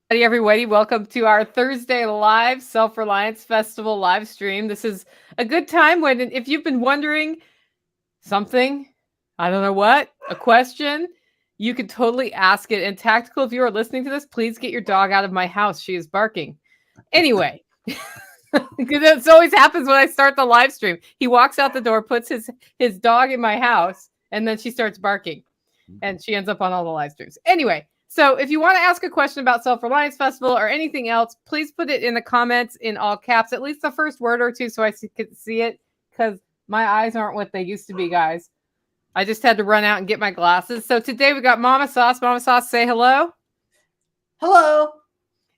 Howdy, everybody. Welcome to our Thursday live Self-Reliance Festival live stream. This is a good time when, if you've been wondering something, I don't know what, a question, you could totally ask it. And Tactical, if you are listening to this, please get your dog out of my house. She is barking. Anyway, because it always happens when I start the live stream. He walks out the door, puts his dog in my house, and then she starts barking. And she ends up on all the live streams. Anyway, so if you want to ask a question about Self-Reliance Festival or anything else, please put it in the comments in all caps, at least the first word or two so I can see it, because my eyes aren't what they used to be, guys. I just had to run out and get my glasses. So today we got Mama Sauce. Mama Sauce, say hello. Hello.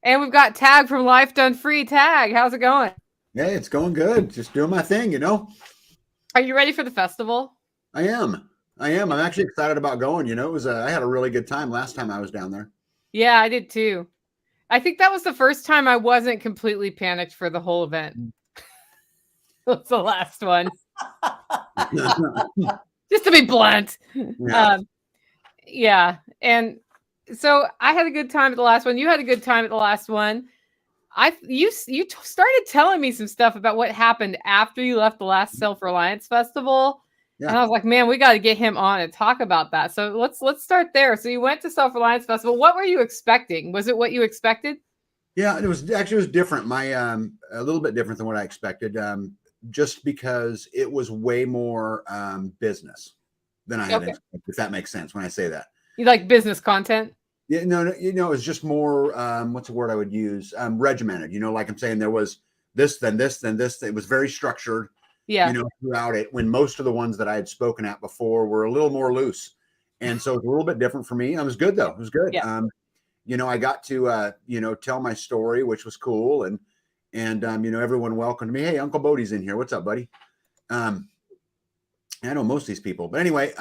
And we've got Tag from Life Done Free. Tag, how's it going? Hey, it's going good. Just doing my thing, Are you ready for the festival? I am. I'm actually excited about going. It was I had a really good time last time I was down there. Yeah, I did too. I think that was the first time I wasn't completely panicked for the whole event. That's the last one. Just to be blunt. Yeah. And so I had a good time at the last one. You had a good time at the last one. You started telling me some stuff about what happened after you left the last Self-Reliance Festival. Yeah. And I was like, man, we got to get him on and talk about that. So let's start there. So you went to Self-Reliance Festival. What were you expecting? Was it what you expected? Yeah, it was different. My a little bit different than what I expected. Just because it was way more business than I had expected, if that makes sense when I say that. You like business content? Yeah, no, it was just more what's the word I would use? Regimented. Like I'm saying, there was this, then this, then this. It was very structured. Yeah. Throughout it, when most of the ones that I had spoken at before were a little more loose. And so it was a little bit different for me. It was good though. It was good. Yeah. I got to, tell my story, which was cool. And everyone welcomed me. Hey, Uncle Bodie's in here. What's up, buddy? I know most of these people, but anyway,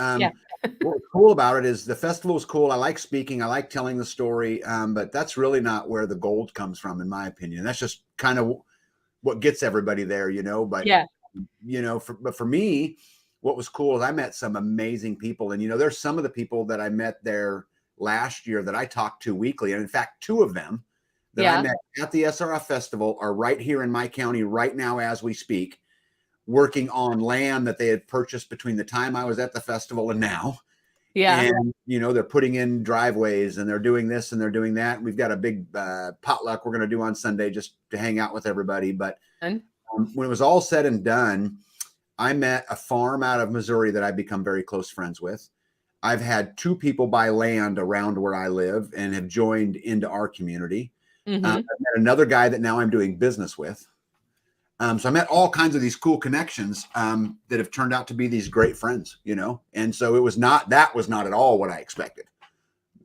what's cool about it is the festival is cool. I like speaking. I like telling the story. But that's really not where the gold comes from, in my opinion. That's just kind of what gets everybody there, but yeah. But for me, what was cool is I met some amazing people. And, there's some of the people that I met there last year that I talked to weekly. And in fact, two of them that I met at the SRF Festival are right here in my county right now as we speak, working on land that they had purchased between the time I was at the festival and now. Yeah. And, they're putting in driveways and they're doing this and they're doing that. We've got a big potluck we're going to do on Sunday just to hang out with everybody. But when it was all said and done, I met a farm out of Missouri that I've become very close friends with. I've had two people buy land around where I live and have joined into our community. Mm-hmm. I've met another guy that now I'm doing business with. So I met all kinds of these cool connections that have turned out to be these great friends, And so that was not at all what I expected.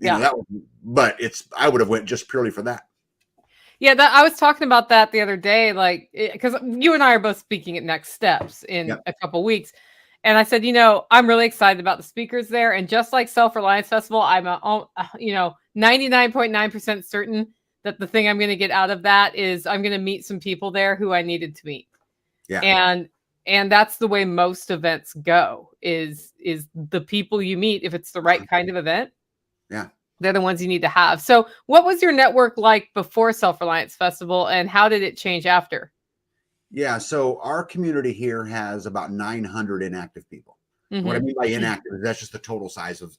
I would have went just purely for that. Yeah, I was talking about that the other day, like, because you and I are both speaking at Next Steps in a couple weeks. And I said, I'm really excited about the speakers there. And just like Self-Reliance Festival, I'm, 99.9% certain that the thing I'm going to get out of that is I'm going to meet some people there who I needed to meet. Yeah. And that's the way most events go is the people you meet, if it's the right kind of event. Yeah. They're the ones you need to have. So what was your network like before Self-Reliance Festival and how did it change after? Yeah. So our community here has about 900 inactive people. Mm-hmm. What I mean by inactive is that's just the total size of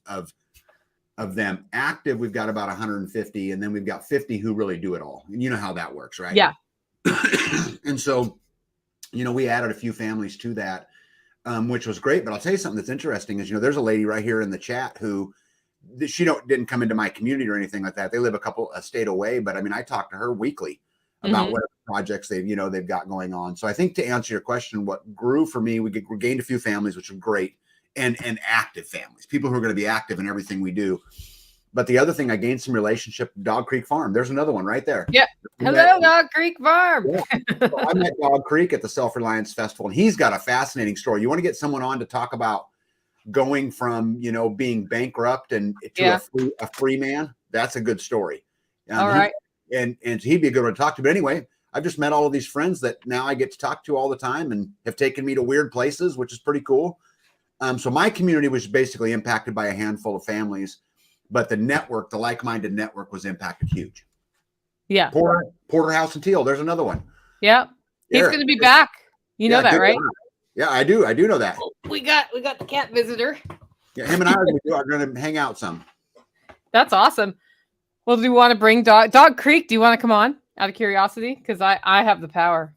them. Active, we've got about 150, and then we've got 50 who really do it all. And you know how that works, right? Yeah. And so, we added a few families to that, which was great. But I'll tell you something that's interesting is, there's a lady right here in the chat who she didn't come into my community or anything like that. They live a state away, but I mean, I talk to her weekly about what projects they've got going on. So I think to answer your question, what grew for me, we gained a few families, which was great, and active families, people who are going to be active in everything we do. But the other thing, I gained some relationship, Dog Creek Farm. There's another one right there. Yeah. Hello, Dog Creek Farm. Yeah. So I met Dog Creek at the Self-Reliance Festival, and he's got a fascinating story. You want to get someone on to talk about going from, being bankrupt and to a free man? That's a good story. All right. And he'd be a good one to talk to. But anyway, I've just met all of these friends that now I get to talk to all the time and have taken me to weird places, which is pretty cool. So my community was basically impacted by a handful of families, but the network, the like-minded network, was impacted huge. Yeah. Porterhouse and Teal. There's another one. Yeah. He's Eric. going to be back. You know Yeah, that, good right? guy. Yeah, I do. I do know that. We got the cat visitor. Yeah, him and I are going to hang out some. That's awesome. Well, do you want to bring Dog Creek? Do you want to come on out of curiosity? Because I have the power.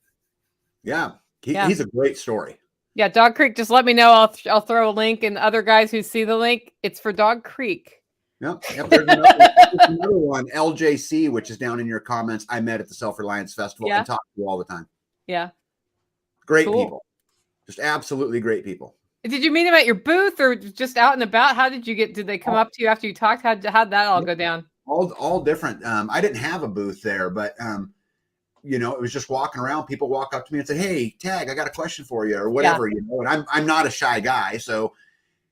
Yeah. Yeah. He's a great story. Yeah, Dog Creek. Just let me know. I'll throw a link, and other guys who see the link, it's for Dog Creek. Yep. There's another one, LJC, which is down in your comments. I met at the Self-Reliance Festival and talk to you all the time. Yeah. Great people. Just absolutely great people. Did you meet them at your booth or just out and about? How did you get? Did they come up to you after you talked? How'd that all go down? All different. I didn't have a booth there, but you know, it was just walking around. People walk up to me and say, "Hey, Tag, I got a question for you," or whatever. You know, and I'm not a shy guy, so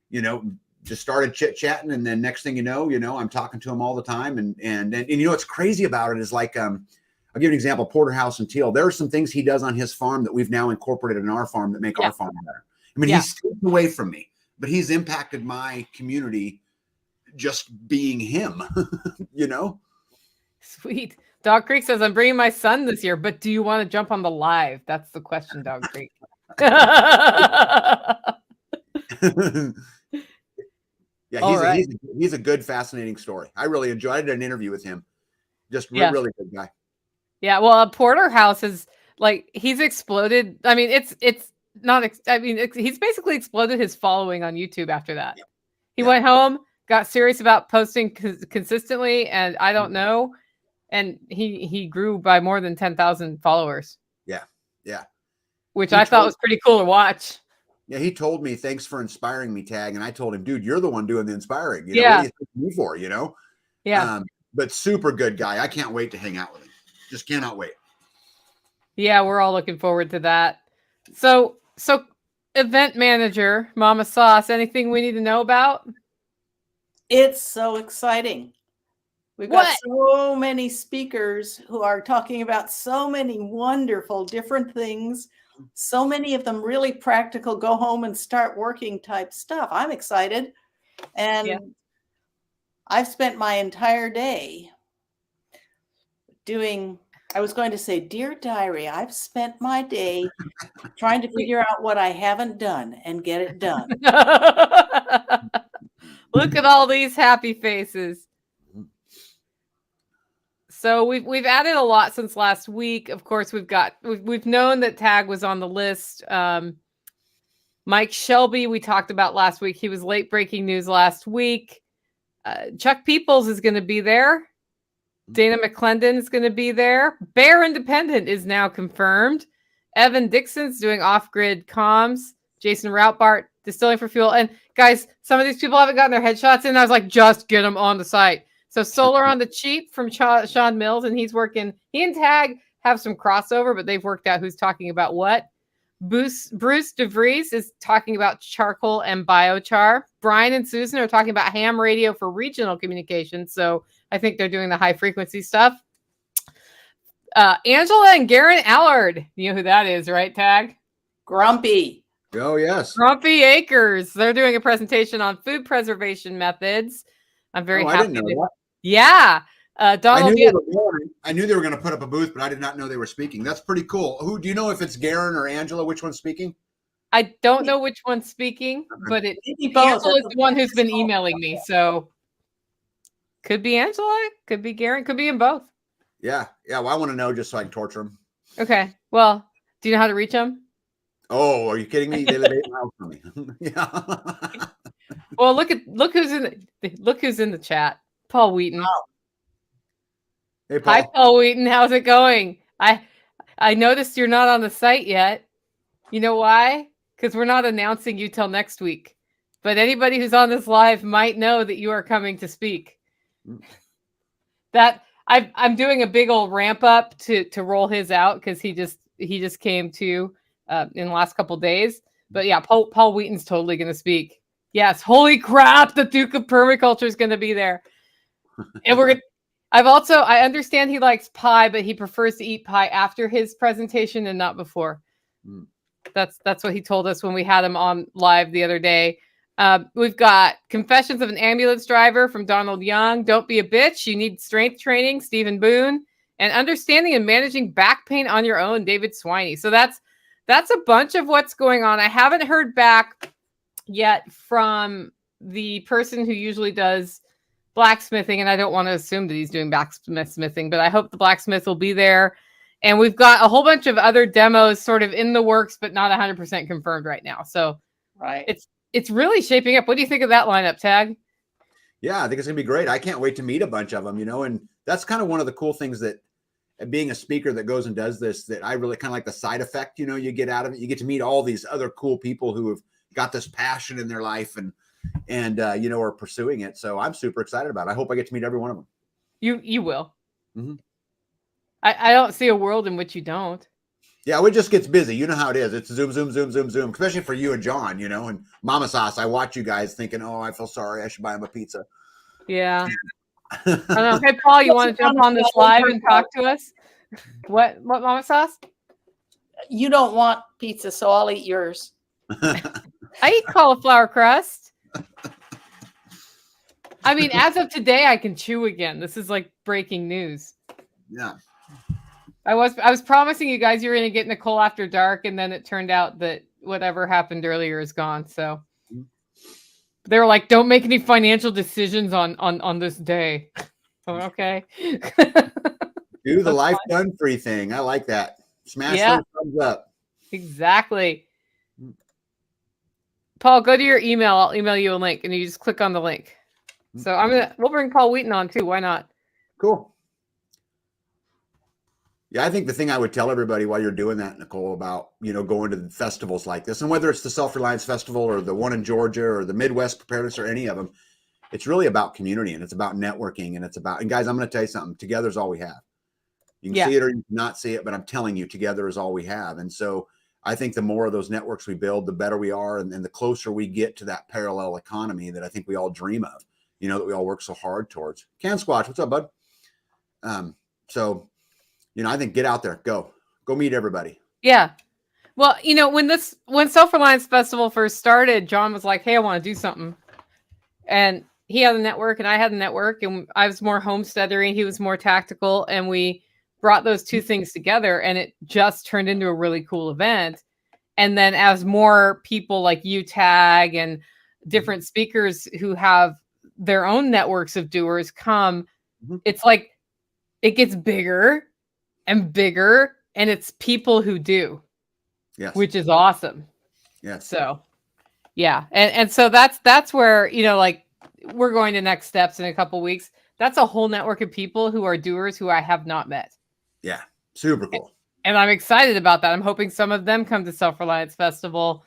you know, just started chit chatting, and then next thing you know, I'm talking to them all the time, and you know, what's crazy about it is like, I'll give you an example. Porterhouse and Teal. There are some things he does on his farm that we've now incorporated in our farm that make our farm better. I mean, he's taken away from me, but he's impacted my community just being him, you know? Sweet. Dog Creek says, I'm bringing my son this year, but do you want to jump on the live? That's the question, Dog Creek. Yeah, he's a good, fascinating story. I really enjoyed it. I did an interview with him. Just really good guy. Yeah, well, Porterhouse is like, he's exploded. I mean, it's not, he's basically exploded his following on YouTube after that. He went home, got serious about posting consistently, and I don't know. And he grew by more than 10,000 followers. Yeah. Which I thought was pretty cool to watch. Yeah, he told me, "Thanks for inspiring me, Tag." And I told him, "Dude, you're the one doing the inspiring. You know, what do you think me for, you know?" Yeah. But super good guy. I can't wait to hang out with him. Just cannot wait. Yeah, we're all looking forward to that. So event manager, Mama Sauce, anything we need to know about? It's so exciting. We've got so many speakers who are talking about so many wonderful different things. So many of them really practical, go home and start working type stuff. I'm excited. And I've spent my entire day doing, I was going to say, Dear Diary, I've spent my day trying to figure out what I haven't done and get it done. Look at all these happy faces. So we've added a lot since last week. Of course, we've known that Tag was on the list. Mike Shelby, we talked about last week. He was late breaking news last week. Chuck Peoples is going to be there. Dana McClendon is going to be there. Bear Independent is now confirmed. Evan Dixon's doing off-grid comms. Jason Routbart, Distilling for Fuel. And guys, some of these people haven't gotten their headshots in. I was like, just get them on the site. So Solar on the Cheap from Sean Mills, and he and Tag have some crossover, but they've worked out who's talking about what. Bruce DeVries is talking about charcoal and biochar. Brian and Susan are talking about ham radio for regional communications. So I think they're doing the high frequency stuff. Angela and Garen Allard. You know who that is, right, Tag? Grumpy. Oh, yes. Grumpy Acres. They're doing a presentation on food preservation methods. I'm very happy. I didn't know that. Yeah. Donald, I knew they were going to put up a booth, but I did not know they were speaking. That's pretty cool. Who do you know if it's Garen or Angela? Which one's speaking? I don't know which one's speaking, but Angela is the one who's been emailing me. So could be Angela, could be Garen, could be in both. Yeah. Well, I want to know just so I can torture them. Okay. Well, do you know how to reach them? Oh, are you kidding me? They live 8 miles from me. Yeah. Well, look who's in the chat. Paul Wheaton. Wow. Hey, Paul. Hi, Paul Wheaton. How's it going? I noticed you're not on the site yet. You know why? Because we're not announcing you till next week. But anybody who's on this live might know that you are coming to speak. That I'm doing a big old ramp up to roll his out because he just came to in the last couple days. But yeah, Paul Wheaton's totally going to speak. Yes, holy crap! The Duke of Permaculture is going to be there, and we're gonna. I understand he likes pie, but he prefers to eat pie after his presentation and not before. That's what he told us when we had him on live the other day. We've got Confessions of an Ambulance Driver from Donald Young. Don't be a bitch. You need strength training. Stephen Boone. and understanding and managing back pain on your own, David Swiney. So that's a bunch of what's going on. I haven't heard back yet from the person who usually does blacksmithing, and I don't want to assume that he's doing blacksmithing, but I hope the blacksmith will be there. And we've got a whole bunch of other demos sort of in the works, but not 100% confirmed right now. So Right. it's really shaping up. What do you think of that lineup, Tag? Yeah, I think it's gonna be great. I can't wait to meet a bunch of them, and that's kind of one of the cool things that being a speaker that goes and does this, that I really kind of like the side effect, you get out of it. You get to meet all these other cool people who have got this passion in their life and are pursuing it. So I'm super excited about it. I hope I get to meet every one of them. You will. Mm-hmm. I don't see a world in which you don't. Yeah, it just gets busy. You know how it is. It's zoom, zoom, zoom, zoom, zoom, especially for you and John, and Mama Sauce. I watch you guys thinking, oh, I feel sorry. I should buy him a pizza. Yeah. I don't know. Hey, Paul, you want to jump on this live and talk to us? What, Mama Sauce? You don't want pizza, so I'll eat yours. I eat cauliflower crust. I mean, as of today, I can chew again. This is like breaking news. Yeah. I was promising you guys you were going to get Nicole after dark, and then it turned out that whatever happened earlier is gone. So they were like, "Don't make any financial decisions on this day." Oh, okay. Do the life done free thing. I like that. Smash those thumbs up. Exactly. Paul, go to your email. I'll email you a link, and you just click on the link. So we'll bring Paul Wheaton on too. Why not? Cool. Yeah, I think the thing I would tell everybody while you're doing that, Nicole, about, going to festivals like this, and whether it's the Self-Reliance Festival or the one in Georgia or the Midwest Preparedness or any of them, it's really about community, and it's about networking, and guys, I'm going to tell you something. Together is all we have. You can see it or you can not see it, but I'm telling you, together is all we have. And so I think the more of those networks we build, the better we are, and the closer we get to that parallel economy that I think we all dream of, that we all work so hard towards. Can Squatch, what's up, bud? So I think get out there, go meet everybody. Yeah. Well, when Self-Reliance Festival first started, John was like, "Hey, I want to do something." And he had a network and I had a network, and I was more homesteadery. He was more tactical. And we brought those two things together, and it just turned into a really cool event. And then as more people like you, Tag, and different speakers who have their own networks of doers come, it's like it gets bigger and bigger, and it's people who do, which is awesome. Yes. So, yeah, and so that's where we're going to next steps in a couple weeks. That's a whole network of people who are doers who I have not met. Yeah, super cool. And I'm excited about that. I'm hoping some of them come to Self-Reliance Festival,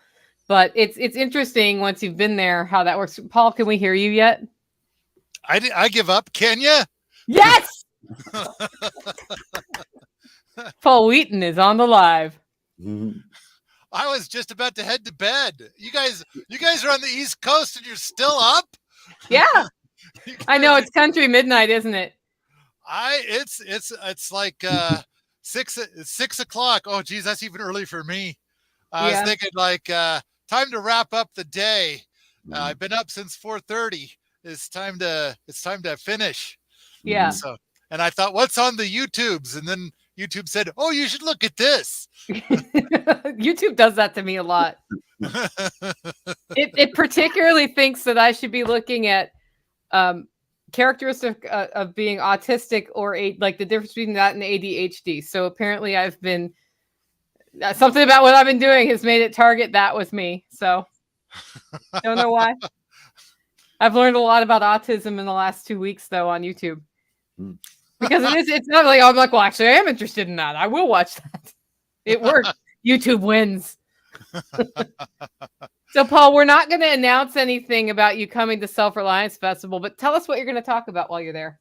but it's interesting once you've been there how that works. Paul, can we hear you yet? I give up. Can you? Yes. Paul Wheaton is on the live. Mm-hmm. I was just about to head to bed. You guys are on the East Coast and you're still up? Yeah. I know, it's country midnight, isn't it? It's like 6 o'clock. Oh geez, that's even early for me. I was thinking time to wrap up the day. I've been up since 4:30. It's time to finish. Yeah. So, and I thought, what's on the YouTubes? And then YouTube said, "Oh, you should look at this." YouTube does that to me a lot. It particularly thinks that I should be looking at characteristic of being autistic or like the difference between that and ADHD. So apparently I've been something about what I've been doing has made it target that with me. So don't know why. I've learned a lot about autism in the last 2 weeks though on YouTube. Because it's not like, I'm like, well, actually I am interested in that. I will watch that. It worked. YouTube wins. So Paul, we're not going to announce anything about you coming to Self-Reliance Festival, but tell us what you're going to talk about while you're there.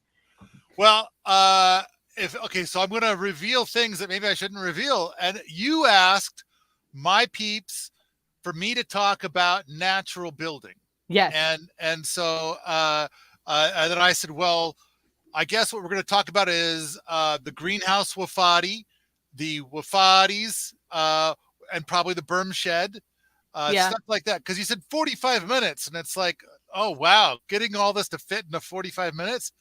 Well, so I'm going to reveal things that maybe I shouldn't reveal. And you asked my peeps for me to talk about natural building. Yes. And so and then I said, well, I guess what we're going to talk about is the greenhouse wafati, the wafatis, and probably the berm shed, stuff like that. Because you said 45 minutes, and it's like, oh wow, getting all this to fit in the 45 minutes,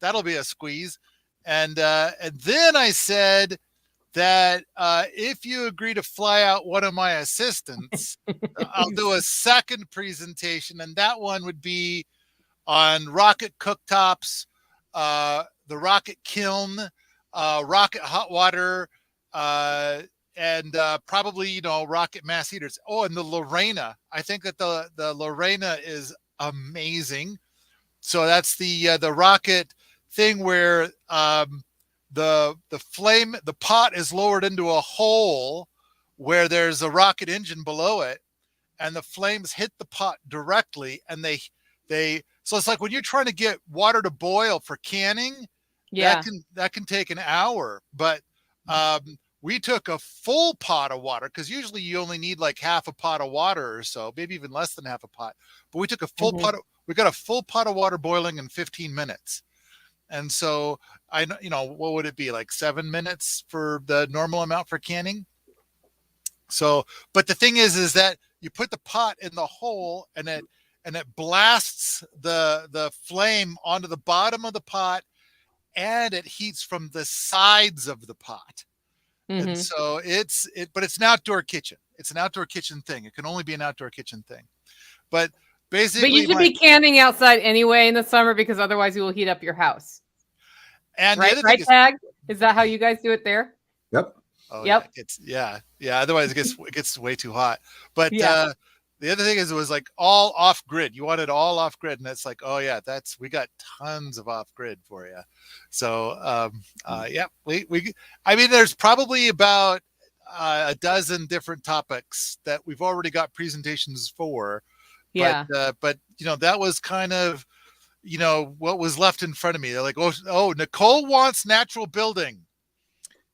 that'll be a squeeze. And then I said that if you agree to fly out one of my assistants, I'll do a second presentation, and that one would be on rocket cooktops, the rocket kiln, rocket hot water, and probably rocket mass heaters. Oh, and the Lorena. I think that the Lorena is amazing. So that's the rocket thing where the pot is lowered into a hole where there's a rocket engine below it, and the flames hit the pot directly, and they so it's like when you're trying to get water to boil for canning, that can take an hour. But we took a full pot of water, because usually you only need like half a pot of water or so, maybe even less than half a pot. But we took a full pot. We got a full pot of water boiling in 15 minutes. And so what would it be, like 7 minutes for the normal amount for canning? So, but the thing is that you put the pot in the hole, and it blasts the flame onto the bottom of the pot, and it heats from the sides of the pot. Mm-hmm. And so but it's an outdoor kitchen. It's an outdoor kitchen thing. It can only be an outdoor kitchen thing. But basically, but you should be canning outside anyway in the summer, because otherwise you will heat up your house. And right, Tag? Is that how you guys do it there? Yep. Oh, yep. Yeah. Otherwise it gets way too hot. But the other thing is, it was like all off grid. You want it all off grid, and it's like, oh yeah, we got tons of off grid for you. So there's probably about a dozen different topics that we've already got presentations for. Yeah. But that was kind of what was left in front of me. They're like, oh, Nicole wants natural building.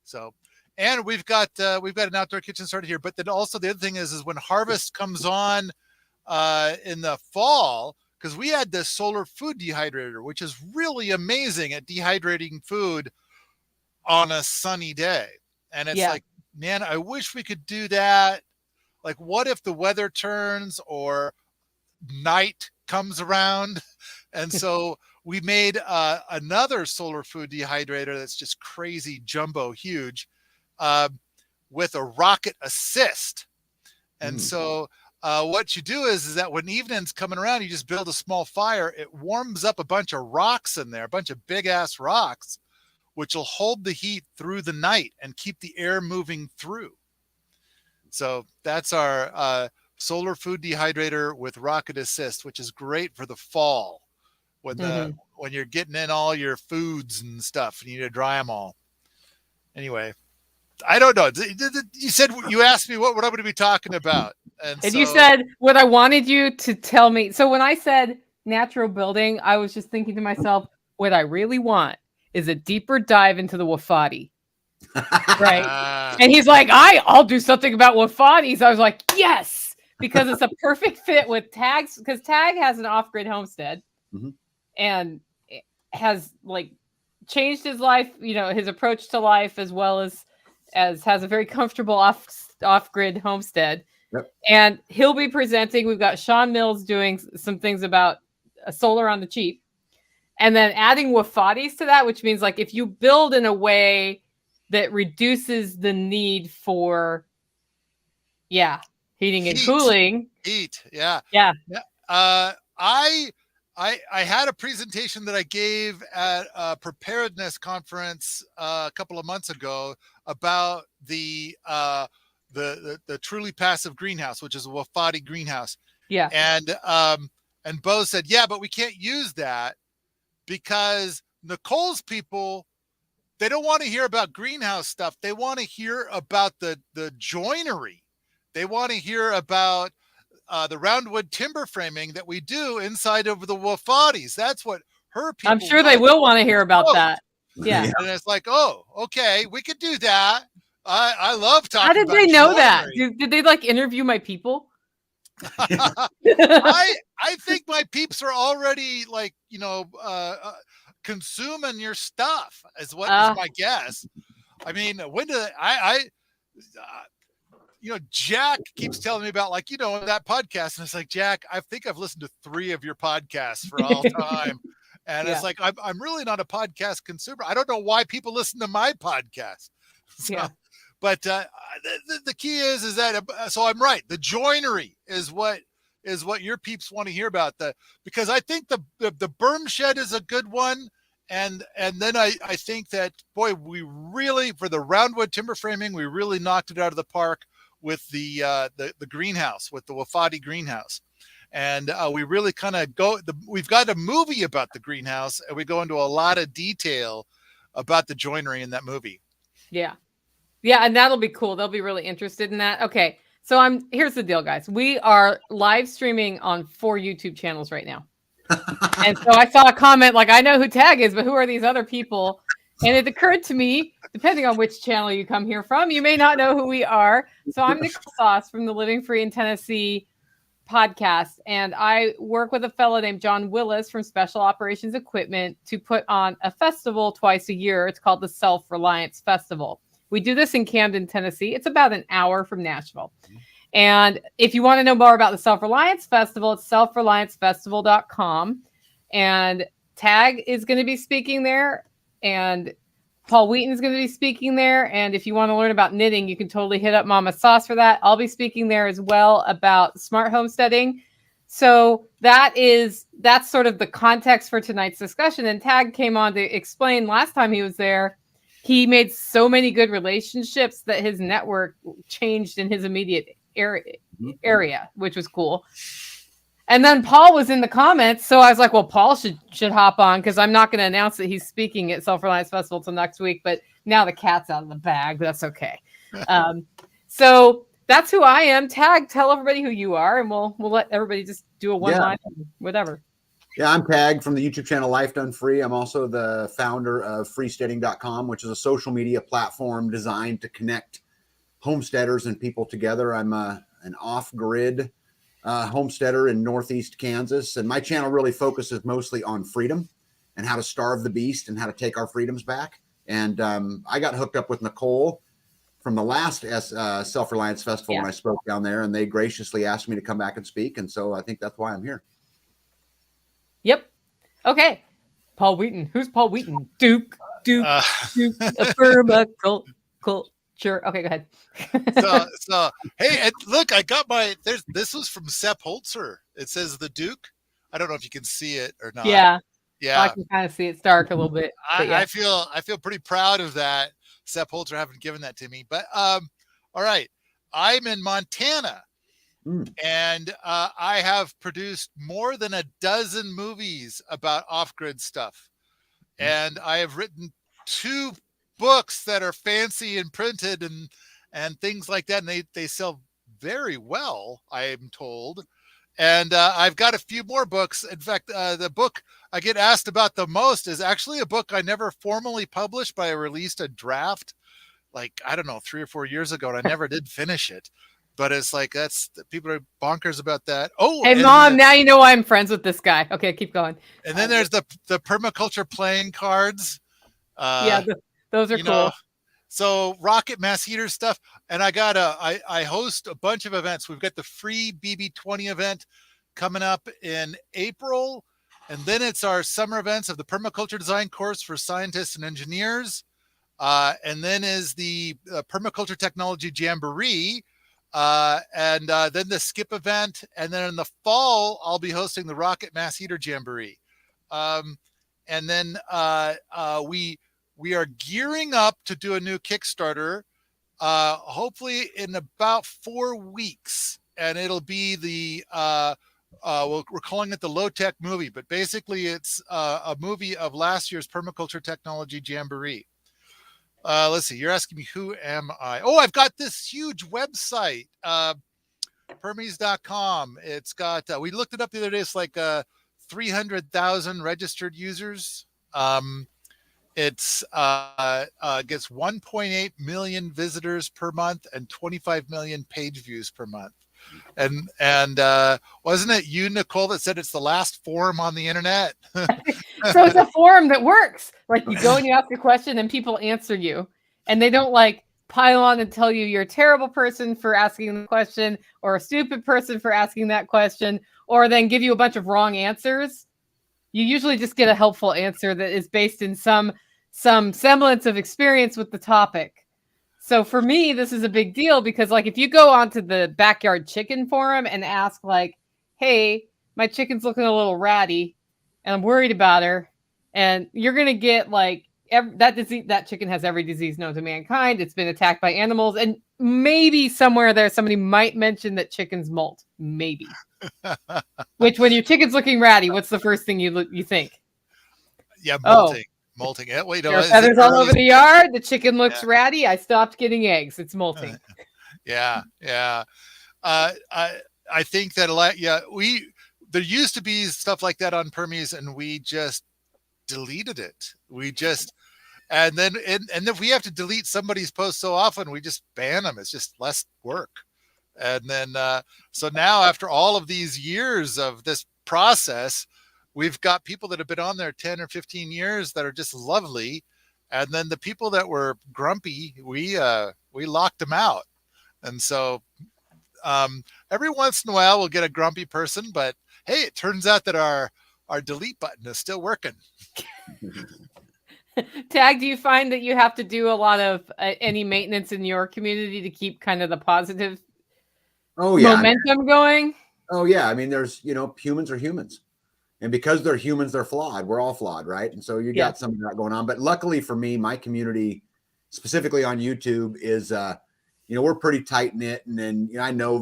So, and we've got an outdoor kitchen started here. But then also the other thing is when harvest comes on in the fall, because we had this solar food dehydrator, which is really amazing at dehydrating food on a sunny day. And it's like, man, I wish we could do that. Like, what if the weather turns or night comes around? And so we made another solar food dehydrator that's just crazy jumbo huge, with a rocket assist. And so what you do is that when evening's coming around, you just build a small fire. It warms up a bunch of rocks in there, a bunch of big ass rocks, which will hold the heat through the night and keep the air moving through. So that's our solar food dehydrator with rocket assist, which is great for the fall when you're getting in all your foods and stuff and you need to dry them all. Anyway, I don't know. You asked me what I'm going to be talking about. And you said what I wanted you to tell me. So when I said natural building, I was just thinking to myself, what I really want is a deeper dive into the Wofati. Right. And he's like, I'll do something about Wofatis. I was like, yes, because it's a perfect fit with Tag's, because Tag has an off-grid homestead and has like changed his life, his approach to life, as well as has a very comfortable off-grid homestead. Yep. And he'll be presenting. We've got Sean Mills doing some things about solar on the cheap, and then adding Wofatis to that, which means like if you build in a way that reduces the need for heating and cooling. Yeah. I had a presentation that I gave at a preparedness conference a couple of months ago about the truly passive greenhouse, which is a Wofati greenhouse. Yeah. And Bo said, yeah, but we can't use that because Nicole's people, they don't want to hear about greenhouse stuff. They want to hear about the joinery. They want to hear about the roundwood timber framing that we do inside of the Wofatis. That's what her people I'm sure they will want to hear about that. Yeah. And it's like, oh, okay, we could do that. I love talking. How did about they know joinery. that? Did they like interview my people? I think my peeps are already like, consuming your stuff is what is my guess. I mean, when do Jack keeps telling me about that podcast, and it's like, Jack, I think I've listened to 3 of your podcasts for all time. And Yeah. it's like, I'm really not a podcast consumer. I don't know why people listen to my podcast. So, Yeah. but the key is that, so I'm right. The joinery is what your peeps want to hear about, because I think the berm shed is a good one. And then I think that, boy, we really, for the roundwood timber framing, we really knocked it out of the park with the greenhouse, with the Wofati greenhouse. And we really kind of we've got a movie about the greenhouse, and we go into a lot of detail about the joinery in that movie. Yeah. Yeah, and that'll be cool. They'll be really interested in that. Okay. So here's the deal, guys. We are live streaming on 4 YouTube channels right now. And so I saw a comment like, I know who Tag is, but who are these other people? And it occurred to me, depending on which channel you come here from, you may not know who we are. So I'm Nicole Sauce from the Living Free in Tennessee podcast. And I work with a fellow named John Willis from Special Operations Equipment to put on a festival twice a year. It's called the Self-Reliance Festival. We do this in Camden, Tennessee. It's about an hour from Nashville. And if you want to know more about the Self-Reliance Festival, it's selfreliancefestival.com. And Tag is going to be speaking there. And Paul Wheaton is going to be speaking there. And if you want to learn about knitting, you can totally hit up Mama Sauce for that. I'll be speaking there as well about smart homesteading. So that's sort of the context for tonight's discussion. And Tag came on to explain last time he was there. He made so many good relationships that his network changed in his immediate area, which was cool. And then Paul was in the comments. So I was like, well, Paul should hop on, because I'm not going to announce that he's speaking at Self-Reliance Festival till next week. But now the cat's out of the bag. That's okay. So that's who I am. Tag, tell everybody who you are, and we'll let everybody just do a one-line, whatever. Yeah, I'm Tag from the YouTube channel Life Done Free. I'm also the founder of freesteading.com, which is a social media platform designed to connect homesteaders and people together. I'm an off-grid homesteader in Northeast Kansas, and my channel really focuses mostly on freedom and how to starve the beast and how to take our freedoms back. And I got hooked up with Nicole from the last Self-Reliance Festival when I spoke down there, and they graciously asked me to come back and speak. And so I think that's why I'm here. Yep. Okay. Paul Wheaton. Who's Paul Wheaton? Duke, a permaculture. Okay, go ahead. so hey, and look, I got this was from Sepp Holzer. It says the Duke. I don't know if you can see it or not. Yeah. Yeah. I can kind of see it's dark a little bit. I feel pretty proud of that. Sepp Holzer having given that to me. But all right. I'm in Montana. And I have produced more than a dozen movies about off-grid stuff. And I have written 2 books that are fancy and printed and things like that. And they sell very well, I am told. And I've got a few more books. In fact, the book I get asked about the most is actually a book I never formally published, but I released a draft, like, I don't know, 3 or 4 years ago, and I never did finish it. But it's like, people are bonkers about that. Oh, hey, Mom, now you know why I'm friends with this guy. Okay, keep going. And then there's the permaculture playing cards. Those are cool. So rocket mass heater stuff. And I host a bunch of events. We've got the free BB20 event coming up in April. And then it's our summer events of the permaculture design course for scientists and engineers. And then is the permaculture technology jamboree. And then the skip event. And then in the fall, I'll be hosting the rocket mass heater jamboree. And then we are gearing up to do a new Kickstarter, hopefully in about 4 weeks. And it'll be we're calling it the Low Tech Movie, but basically it's a movie of last year's Permaculture Technology Jamboree. Let's see, you're asking me, who am I? Oh, I've got this huge website, Permies.com. It's got, we looked it up the other day. It's like 300,000 registered users. It's gets 1.8 million visitors per month and 25 million page views per month. And wasn't it you, Nicole, that said it's the last forum on the internet? So it's a forum that works. Like, you go and you ask a question and people answer you, and they don't like pile on and tell you you're a terrible person for asking the question or a stupid person for asking that question, or then give you a bunch of wrong answers. you usually just get a helpful answer that is based in some semblance of experience with the topic. So for me, this is a big deal because, like, if you go onto the Backyard Chicken forum and ask, like, hey, my chicken's looking a little ratty and I'm worried about her, and you're going to get, like, that chicken has every disease known to mankind. It's been attacked by animals. And maybe somewhere there, somebody might mention that chickens molt. Maybe. Which, when your chicken's looking ratty, what's the first thing you think? Yeah, molting. Molting. Wait, no, feathers all over the yard. The chicken looks ratty. I stopped getting eggs. It's molting. Yeah. I think that a lot. Yeah, there used to be stuff like that on Permies, and we just deleted it. And then if we have to delete somebody's post so often, we just ban them. It's just less work. And then so now, after all of these years of this process, we've got people that have been on there 10 or 15 years that are just lovely. And then the people that were grumpy, we locked them out. And so every once in a while we'll get a grumpy person, but hey, it turns out that our delete button is still working. Tag, do you find that you have to do a lot of any maintenance in your community to keep kind of the positive momentum going? Oh yeah. I mean, there's, humans are humans. And because they're humans, they're flawed. We're all flawed, right? And so you got some of that going on. But luckily for me, my community, specifically on YouTube, is we're pretty tight knit, and then I know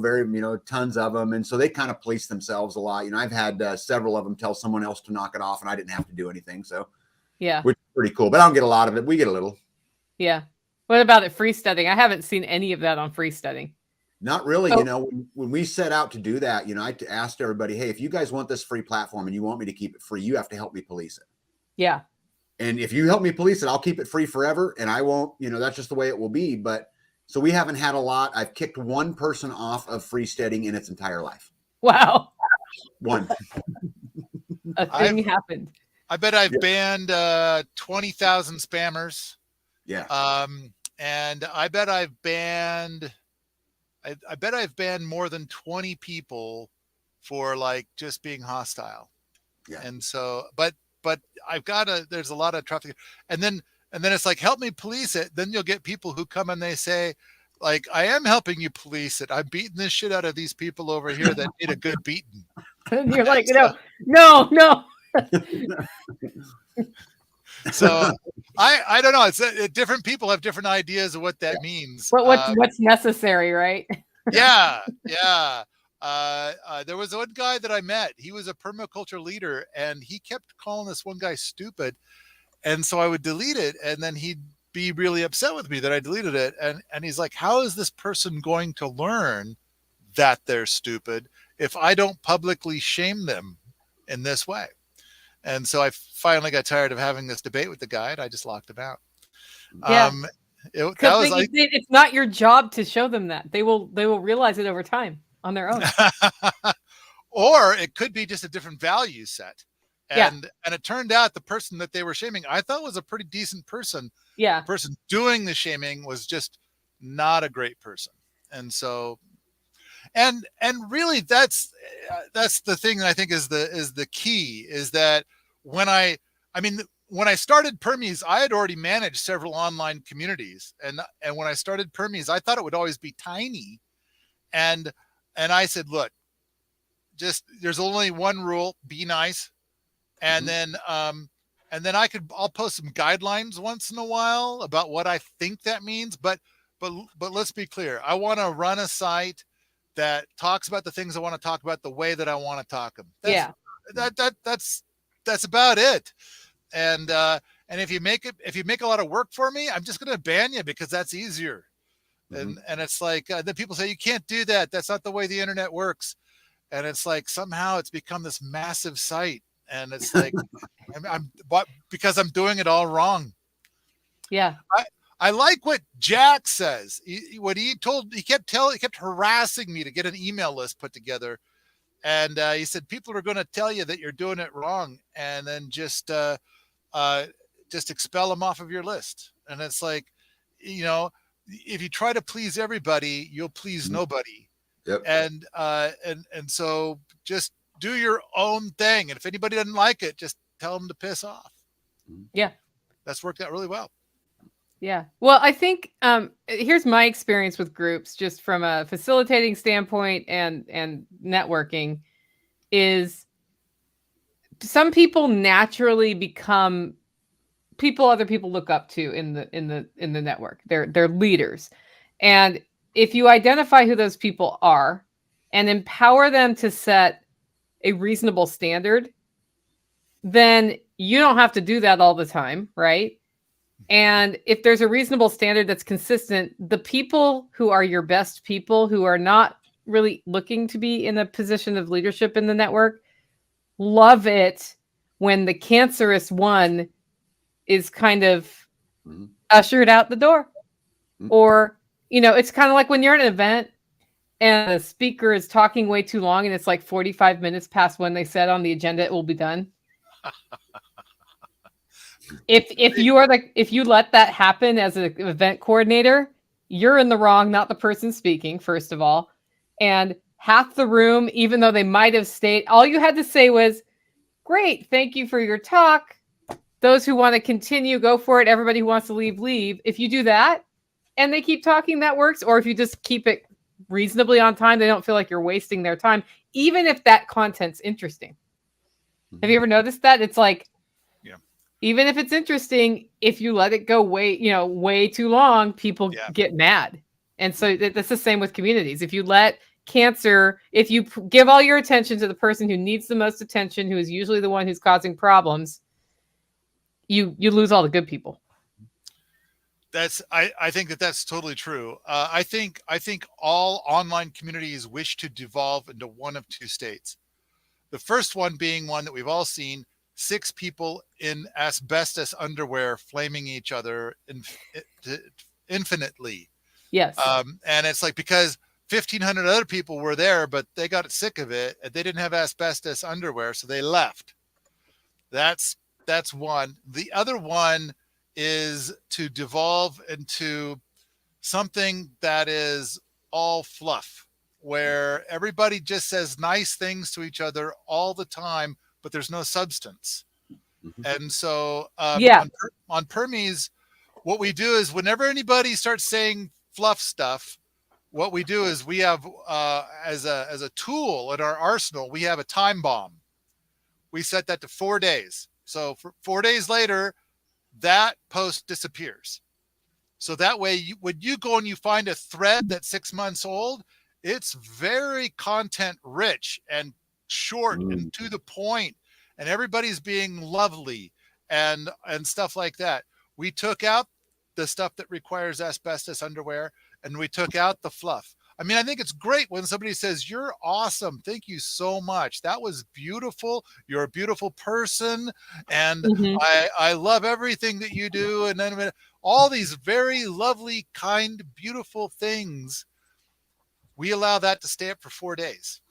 tons of them, and so they kind of police themselves a lot. I've had several of them tell someone else to knock it off, and I didn't have to do anything. So which is pretty cool. But I don't get a lot of it. We get a little. Yeah. What about it freesteading? I haven't seen any of that on freesteading. Not really. When we set out to do that, I asked everybody, hey, if you guys want this free platform and you want me to keep it free, you have to help me police it. Yeah. And if you help me police it, I'll keep it free forever. And I won't, that's just the way it will be. But so we haven't had a lot. I've kicked one person off of freesteading in its entire life. Wow. One. A thing happened. I bet I've banned 20,000 spammers. Yeah. And I bet I've banned more than 20 people for like just being hostile. Yeah. And so, but there's a lot of traffic, and then it's like, help me police it. Then you'll get people who come and they say, like, I am helping you police it. I'm beating this shit out of these people over here that need a good beating. And you're like, no. So I don't know. It's different people have different ideas of what that means. What's necessary, right? Yeah. There was one guy that I met. He was a permaculture leader, and he kept calling this one guy stupid. And so I would delete it, and then he'd be really upset with me that I deleted it. And he's like, how is this person going to learn that they're stupid if I don't publicly shame them in this way? And so I finally got tired of having this debate with the guy, and I just locked him out. Yeah. It's not your job to show them that. They will realize it over time on their own. Or it could be just a different value set. And it turned out the person that they were shaming, I thought was a pretty decent person. Yeah. The person doing the shaming was just not a great person. And so, and really that's the thing that I think is the key, is that when I started Permies, I had already managed several online communities. And when I started Permies, I thought it would always be tiny. And I said, look, there's only one rule, be nice. And then I'll post some guidelines once in a while about what I think that means. But let's be clear. I want to run a site that talks about the things I want to talk about the way that I want to talk them. That's about it. And if you make a lot of work for me, I'm just going to ban you because that's easier. And it's like, then people say, you can't do that. That's not the way the internet works. And it's like, somehow it's become this massive site. And it's like, because I'm doing it all wrong. Yeah. I like what Jack says. He kept harassing me to get an email list put together. And he said, people are going to tell you that you're doing it wrong, and then just expel them off of your list. And it's like, if you try to please everybody, you'll please nobody. Yep. And so just do your own thing. And if anybody doesn't like it, just tell them to piss off. Yeah. That's worked out really well. Yeah. Well, I think here's my experience with groups, just from a facilitating standpoint and networking, is some people naturally become people other people look up to in the network. They're leaders. And if you identify who those people are and empower them to set a reasonable standard, then you don't have to do that all the time, right? And if there's a reasonable standard that's consistent, the people who are your best people, who are not really looking to be in a position of leadership in the network, love it when the cancerous one is kind of ushered out the door. Or, it's kind of like when you're at an event and the speaker is talking way too long and it's like 45 minutes past when they said on the agenda it will be done. If you let that happen as an event coordinator, you're in the wrong, not the person speaking, first of all. And half the room, even though they might have stayed, all you had to say was, "Great, thank you for your talk. Those who want to continue, go for it. Everybody who wants to leave, leave." If you do that and they keep talking, that works. Or if you just keep it reasonably on time, they don't feel like you're wasting their time, even if that content's interesting. Have you ever noticed that? It's like, even if it's interesting, if you let it go way too long, people get mad. And so that's the same with communities. If you let if you give all your attention to the person who needs the most attention, who is usually the one who's causing problems, you lose all the good people. I think that's totally true. I think all online communities wish to devolve into one of two states. The first one being one that we've all seen: 6 people in asbestos underwear flaming each other infinitely. Yes. And it's like, because 1,500 other people were there, but they got sick of it and they didn't have asbestos underwear, so they left. That's one. The other one is to devolve into something that is all fluff, where everybody just says nice things to each other all the time, but there's no substance. And so on Permies, what we do is, whenever anybody starts saying fluff stuff, what we do is we have as a tool in our arsenal, we have a time bomb. We set that to 4 days. So for 4 days later, that post disappears. So that way, when you go and you find a thread that's 6 months old, it's very content rich and short and to the point, and everybody's being lovely and stuff like that. We took out the stuff that requires asbestos underwear, and we took out the fluff. I mean, I think it's great when somebody says, "You're awesome. Thank you so much. That was beautiful. You're a beautiful person. And I love everything that you do." And then all these very lovely, kind, beautiful things. We allow that to stay up for 4 days.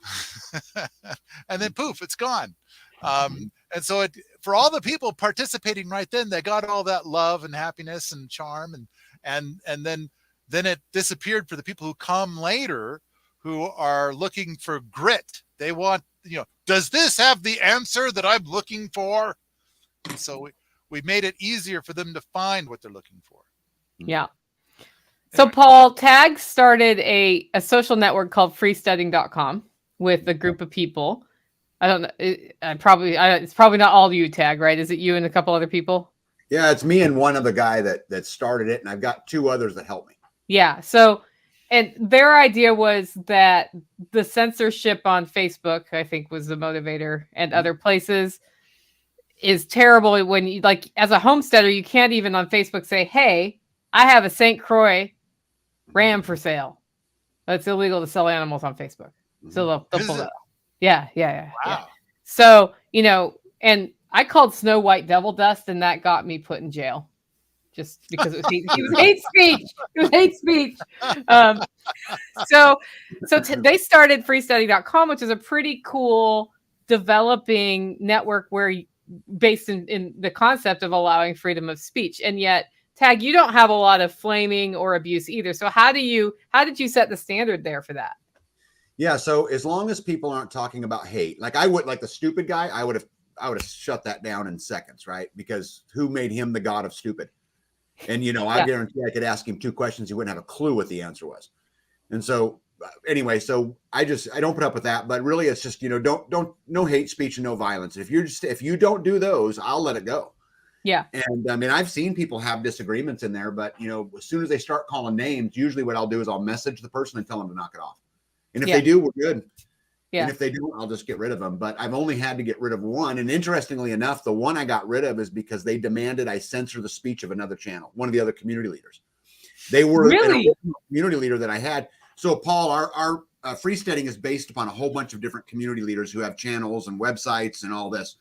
And then poof, it's gone. And so for all the people participating right then, they got all that love and happiness and charm, and then it disappeared for the people who come later, who are looking for grit. They want, does this have the answer that I'm looking for? And so we made it easier for them to find what they're looking for. Yeah. So Paul, TAG started a social network called freestudying.com with a group of people. I don't know. It's probably not all you, TAG, right? Is it you and a couple other people? Yeah, it's me and one other guy that started it, and I've got 2 others that help me. Yeah. So, and their idea was that the censorship on Facebook, I think, was the motivator, and other places, is terrible. When you, like, as a homesteader, you can't even on Facebook say, "Hey, I have a St. Croix ram for sale." It's illegal to sell animals on Facebook. So they'll pull that. Yeah. Wow. Yeah. So, and I called Snow White devil dust, and that got me put in jail. Just because it was hate speech. It was hate speech. So they started freestudy.com, which is a pretty cool developing network based in the concept of allowing freedom of speech. And yet, TAG, you don't have a lot of flaming or abuse either. So how did you set the standard there for that? Yeah. So as long as people aren't talking about hate, like I would, like the stupid guy, I would have shut that down in seconds, right? Because who made him the god of stupid? And I Yeah. guarantee I could ask him 2 questions, he wouldn't have a clue what the answer was. And so anyway, so I don't put up with that. But really, it's just don't no hate speech and no violence. If you don't do those, I'll let it go. Yeah. And I mean, I've seen people have disagreements in there, but as soon as they start calling names, usually what I'll do is I'll message the person and tell them to knock it off. And if they do, we're good. Yeah. And if they don't, I'll just get rid of them. But I've only had to get rid of one. And interestingly enough, the one I got rid of is because they demanded I censor the speech of another channel, one of the other community leaders. They were Really? an community leader that I had. So, Paul, our freesteading is based upon a whole bunch of different community leaders who have channels and websites and all this.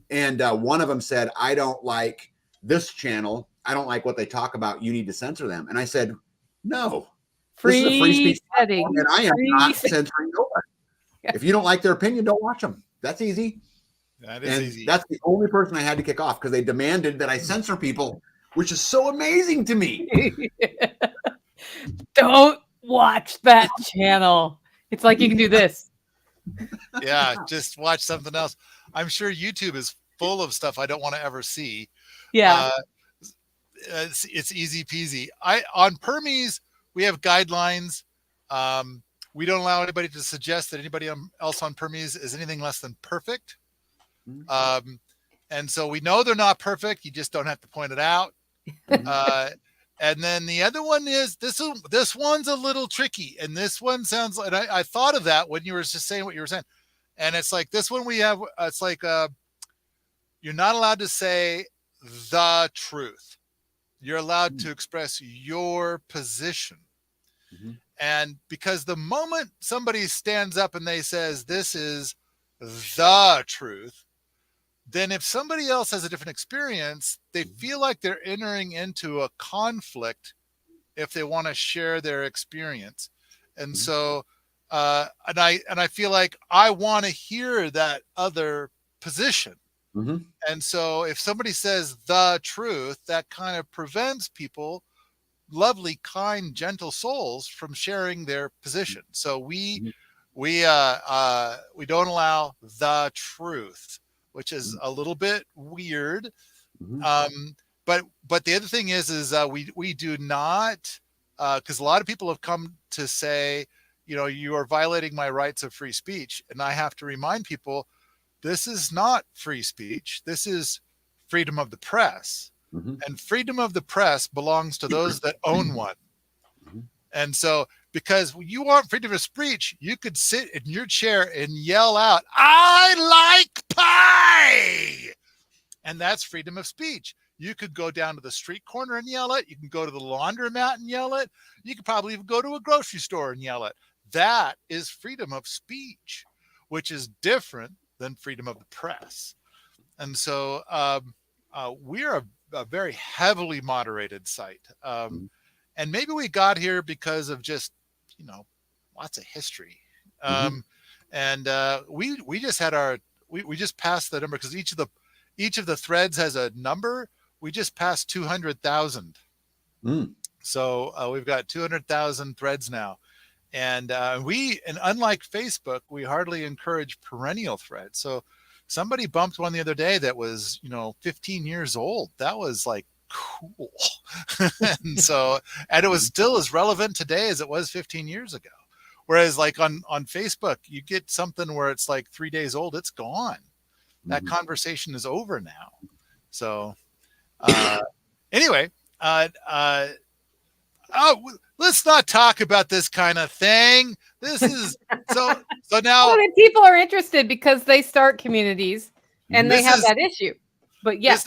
And one of them said, I don't like this channel. I don't like what they talk about. You need to censor them. And I said, no. This is a free speech platform, and I am not censoring nobody. Yeah. If you don't like their opinion, don't watch them. That's easy. That is easy. That's the only person I had to kick off because they demanded that I censor people, which is so amazing to me. Don't watch that channel. It's like you can do this. Yeah, just watch something else. I'm sure YouTube is full of stuff I don't want to ever see. Yeah. It's easy peasy. On Permies, we have guidelines. We don't allow anybody to suggest that anybody else on Permies is anything less than perfect. And so we know they're not perfect. You just don't have to point it out. And then the other one is this one's a little tricky. And this one sounds like, and I thought of that when you were just saying what you were saying. And it's like this one we have, it's like you're not allowed to say the truth. You're allowed to express your position. And because the moment somebody stands up and they says, this is the truth, then if somebody else has a different experience, they feel like they're entering into a conflict if they want to share their experience. And so, and I feel like I want to hear that other position. And so if somebody says the truth, that kind of prevents people, lovely, kind, gentle souls, from sharing their position. So we don't allow the truth, which is a little bit weird. But the other thing is we do not, because a lot of people have come to say, you are violating my rights of free speech. And I have to remind people, this is not free speech. This is freedom of the press. And freedom of the press belongs to those that own one. And so, because you want freedom of speech, you could sit in your chair and yell out, I like pie. And that's freedom of speech. You could go down to the street corner and yell it. You can go to the laundromat and yell it. You could probably even go to a grocery store and yell it. That is freedom of speech, which is different than freedom of the press. And so we're a very heavily moderated site. And maybe we got here because of just, lots of history. And we just had we just passed the number because each of the threads has a number. We just passed 200,000. So we've got 200,000 threads now. And unlike Facebook, we hardly encourage perennial threads. So somebody bumped one the other day that was, 15 years old. That was like cool. and it was still as relevant today as it was 15 years ago. Whereas like on Facebook, you get something where it's like 3 days old, it's gone. That conversation is over now. So anyway, let's not talk about this kind of thing. This is so now. Well, people are interested because they start communities and they have that issue. But yes,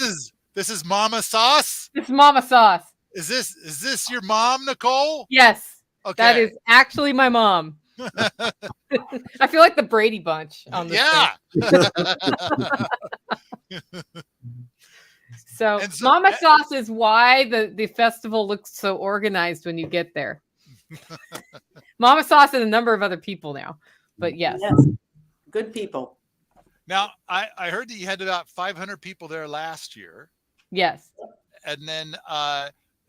this is Mama Sauce. It's Mama Sauce. Is this your mom, Nicole? Yes. Okay. That is actually my mom. I feel like the Brady Bunch on this. Yeah. So Mama Sauce is why the festival looks so organized when you get there. Mama Sauce and a number of other people now. But yes. Good people. Now, I heard that you had about 500 people there last year. Yes. And then,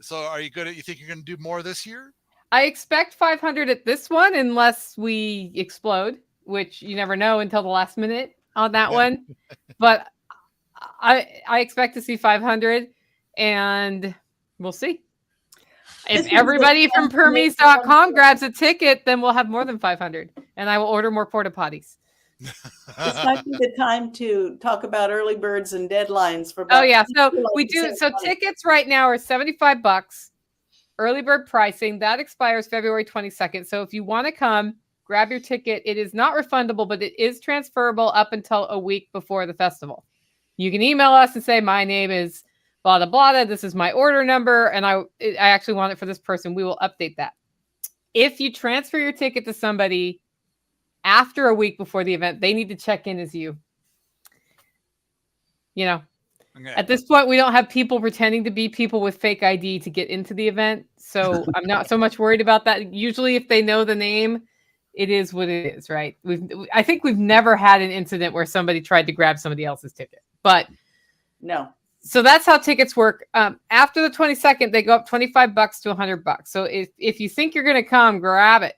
so you think you're going to do more this year? I expect 500 at this one unless we explode, which you never know until the last minute on that one. But I expect to see 500, and we'll see. If everybody from Permies.com grabs a ticket, then we'll have more than 500, and I will order more porta potties. This might be the time to talk about early birds and deadlines for. Oh yeah, so we do. So tickets right now are $75. Early bird pricing that expires February 22nd. So if you want to come, grab your ticket. It is not refundable, but it is transferable up until a week before the festival. You can email us and say, my name is blah, blah, blah. This is my order number. And I actually want it for this person. We will update that. If you transfer your ticket to somebody after a week before the event, they need to check in as you. You know, okay. At this point, we don't have people pretending to be people with fake ID to get into the event. So I'm not so much worried about that. Usually if they know the name, it is what it is, right? I think we've never had an incident where somebody tried to grab somebody else's ticket, but no. So that's how tickets work. After the 22nd, they go up $25 to $100. So if you think you're going to come, grab it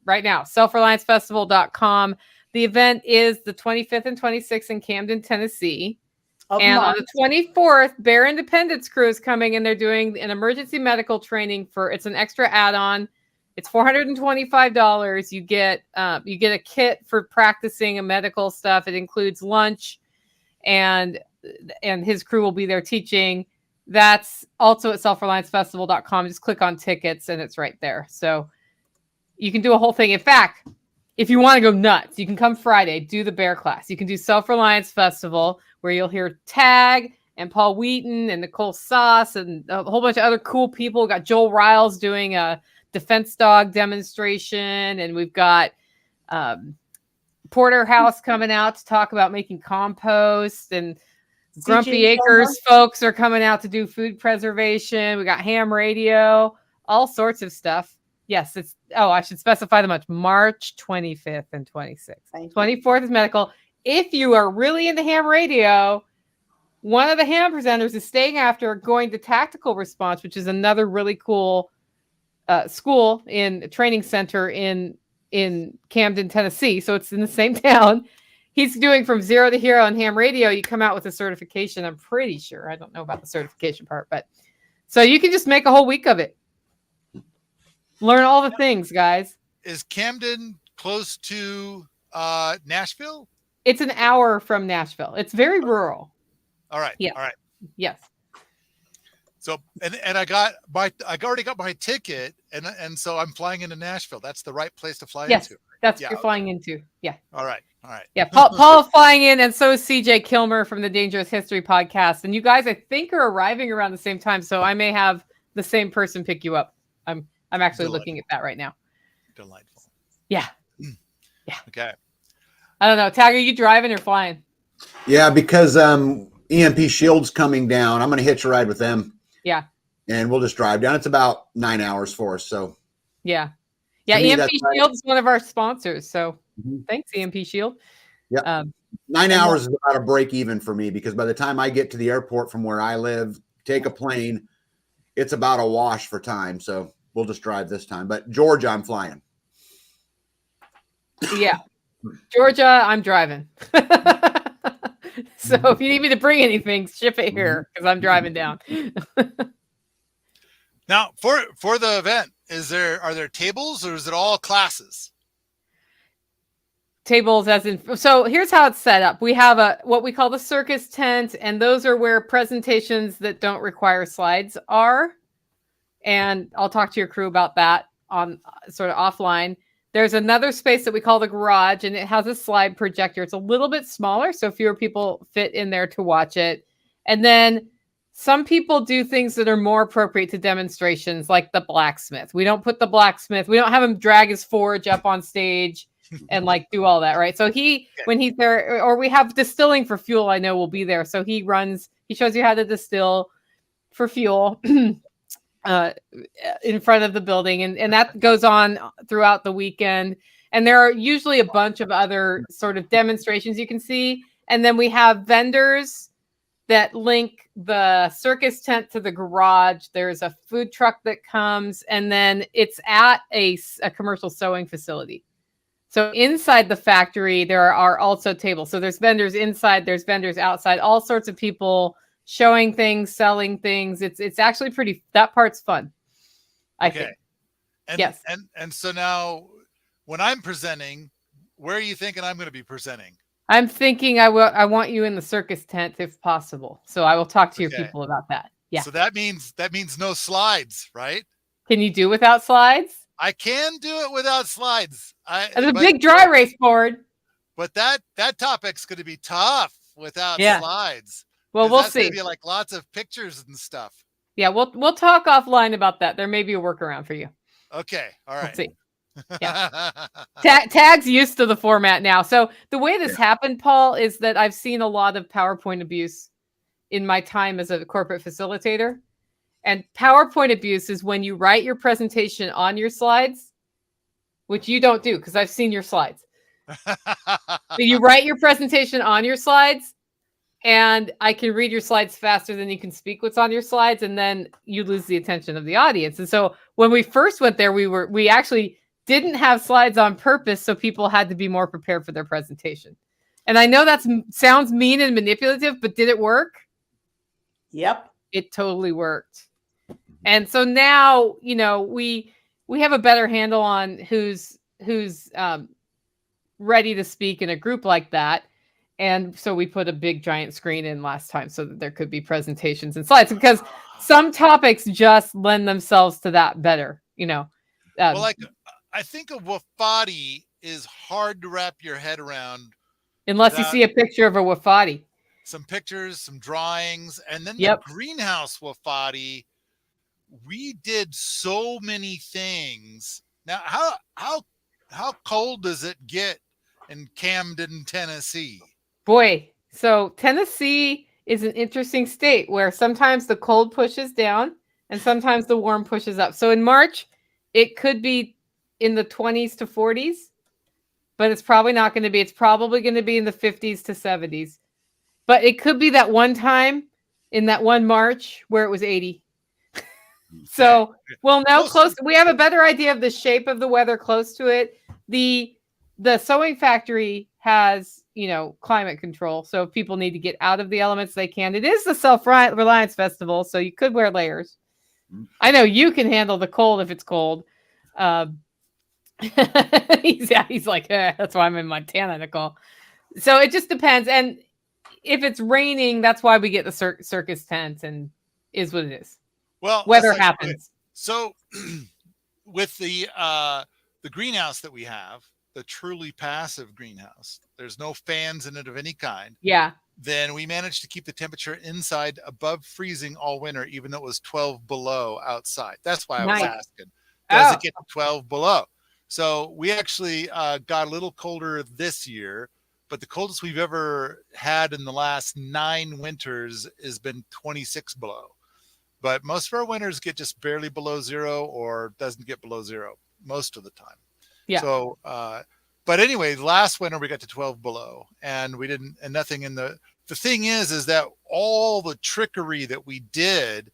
right now. selfreliancefestival.com. The event is the 25th and 26th in Camden, Tennessee. And on the 24th, Bear Independence Crew is coming, and they're doing an emergency medical training it's an extra add-on. It's $425. You get a kit for practicing a medical stuff. It includes lunch, and his crew will be there teaching. That's also at selfreliancefestival.com. Just click on tickets, and it's right there. So you can do a whole thing. In fact, if you want to go nuts, you can come Friday, do the bear class. You can do Self-Reliance Festival, where you'll hear Tag and Paul Wheaton and Nicole Sauce and a whole bunch of other cool people. We've got Joel Riles doing a defense dog demonstration, and we've got Porterhouse coming out to talk about making compost, and Grumpy Acres folks are coming out to do food preservation. We got ham radio, all sorts of stuff. Yes, I should specify the month. March 25th and 26th. 24th is medical. If you are really into ham radio, one of the ham presenters is staying after, going to Tactical Response, which is another really cool school in training center in Camden, Tennessee. So it's in the same town. He's doing From Zero to Hero on ham radio. You come out with a certification, I'm pretty sure. I don't know about the certification part, but so you can just make a whole week of it. Learn all the things, guys. Is Camden close to Nashville? It's an hour from Nashville. It's very rural. All right. Yeah. All right. Yes. So I already got my ticket, and so I'm flying into Nashville. That's the right place to fly into. That's what you're flying into. Yeah. All right. All right. Yeah. Paul is flying in, and so is CJ Kilmer from the Dangerous History podcast. And you guys, I think, are arriving around the same time, so I may have the same person pick you up. I'm actually looking at that right now. Delightful. Yeah. Yeah. Okay. I don't know. Tag, are you driving or flying? Yeah, because EMP Shield's coming down. I'm going to hitch a ride with them. Yeah. And we'll just drive down. It's about 9 hours for us. So. Yeah. Yeah. EMP Shield is one of our sponsors. So thanks, EMP Shield. Yeah. 9 hours is about a break even for me, because by the time I get to the airport from where I live, take a plane, it's about a wash for time. So we'll just drive this time. But Georgia, I'm flying. Yeah. Georgia, I'm driving. So if you need me to bring anything, ship it here, because I'm driving down. Now, for the event, are there tables, or is it all classes? Tables as in, so here's how it's set up. We have what we call the circus tent, and those are where presentations that don't require slides are. And I'll talk to your crew about that on sort of offline. There's another space that we call the garage, and it has a slide projector. It's a little bit smaller, so fewer people fit in there to watch it. And then some people do things that are more appropriate to demonstrations, like the blacksmith. We don't put the blacksmith, we don't have him drag his forge up on stage and like do all that, right? So when he's there, or we have distilling for fuel, I know will be there. So he shows you how to distill for fuel. In front of the building, and that goes on throughout the weekend. And there are usually a bunch of other sort of demonstrations you can see. And then we have vendors that link the circus tent to the garage. There's a food truck that comes, and then it's at a commercial sewing facility. So inside the factory, there are also tables. So there's vendors inside, there's vendors outside, all sorts of people showing things, selling things. It's actually that part's fun, I think. And, yes. And so now when I'm presenting, where are you thinking I'm going to be presenting? I'm thinking I want you in the circus tent if possible. So I will talk to your people about that. Yeah. So that means no slides, right? Can you do without slides? I can do it without slides. The big dry erase board. But that topic's going to be tough without slides. Well, we'll see. It's going to be like lots of pictures and stuff. Yeah, we'll talk offline about that. There may be a workaround for you. Okay, all right. Let's see. Yeah. Tag's used to the format now. So the way this happened, Paul, is that I've seen a lot of PowerPoint abuse in my time as a corporate facilitator. And PowerPoint abuse is when you write your presentation on your slides, which you don't do because I've seen your slides. So you write your presentation on your slides, and I can read your slides faster than you can speak what's on your slides, and then you lose the attention of the audience. And so when we first went there, we actually didn't have slides on purpose, so people had to be more prepared for their presentation. And I know that sounds mean and manipulative, but did it work? Yep. It totally worked. And so now, we have a better handle on who's ready to speak in a group like that. And so we put a big giant screen in last time so that there could be presentations and slides, because some topics just lend themselves to that better, Well, I think a Wofati is hard to wrap your head around. Unless you see a picture of a Wofati. Some pictures, some drawings, and then the greenhouse Wofati. We did so many things. Now, how cold does it get in Camden, Tennessee? Boy, so Tennessee is an interesting state where sometimes the cold pushes down and sometimes the warm pushes up. So in March, it could be in the 20s to 40s, but it's probably not going to be. It's probably going to be in the 50s to 70s. But it could be that one time in that one March where it was 80. So we'll know we have a better idea of the shape of the weather close to it. The sewing factory has, climate control. So if people need to get out of the elements, they can. It is the Self-Reliance Festival, so you could wear layers. I know you can handle the cold if it's cold. He's like, that's why I'm in Montana, Nicole. So it just depends. And if it's raining, that's why we get the circus tent, and is what it is. Well, weather happens. So with the greenhouse that we have, the truly passive greenhouse, there's no fans in it of any kind. Yeah. Then we managed to keep the temperature inside above freezing all winter, even though it was 12 below outside. That's why I was asking, does it get to 12 below? So we actually got a little colder this year, but the coldest we've ever had in the last 9 winters has been 26 below. But most of our winters get just barely below zero or doesn't get below zero most of the time. Yeah. So, but anyway, last winter we got to 12 below, and we didn't, and nothing in the thing is that all the trickery that we did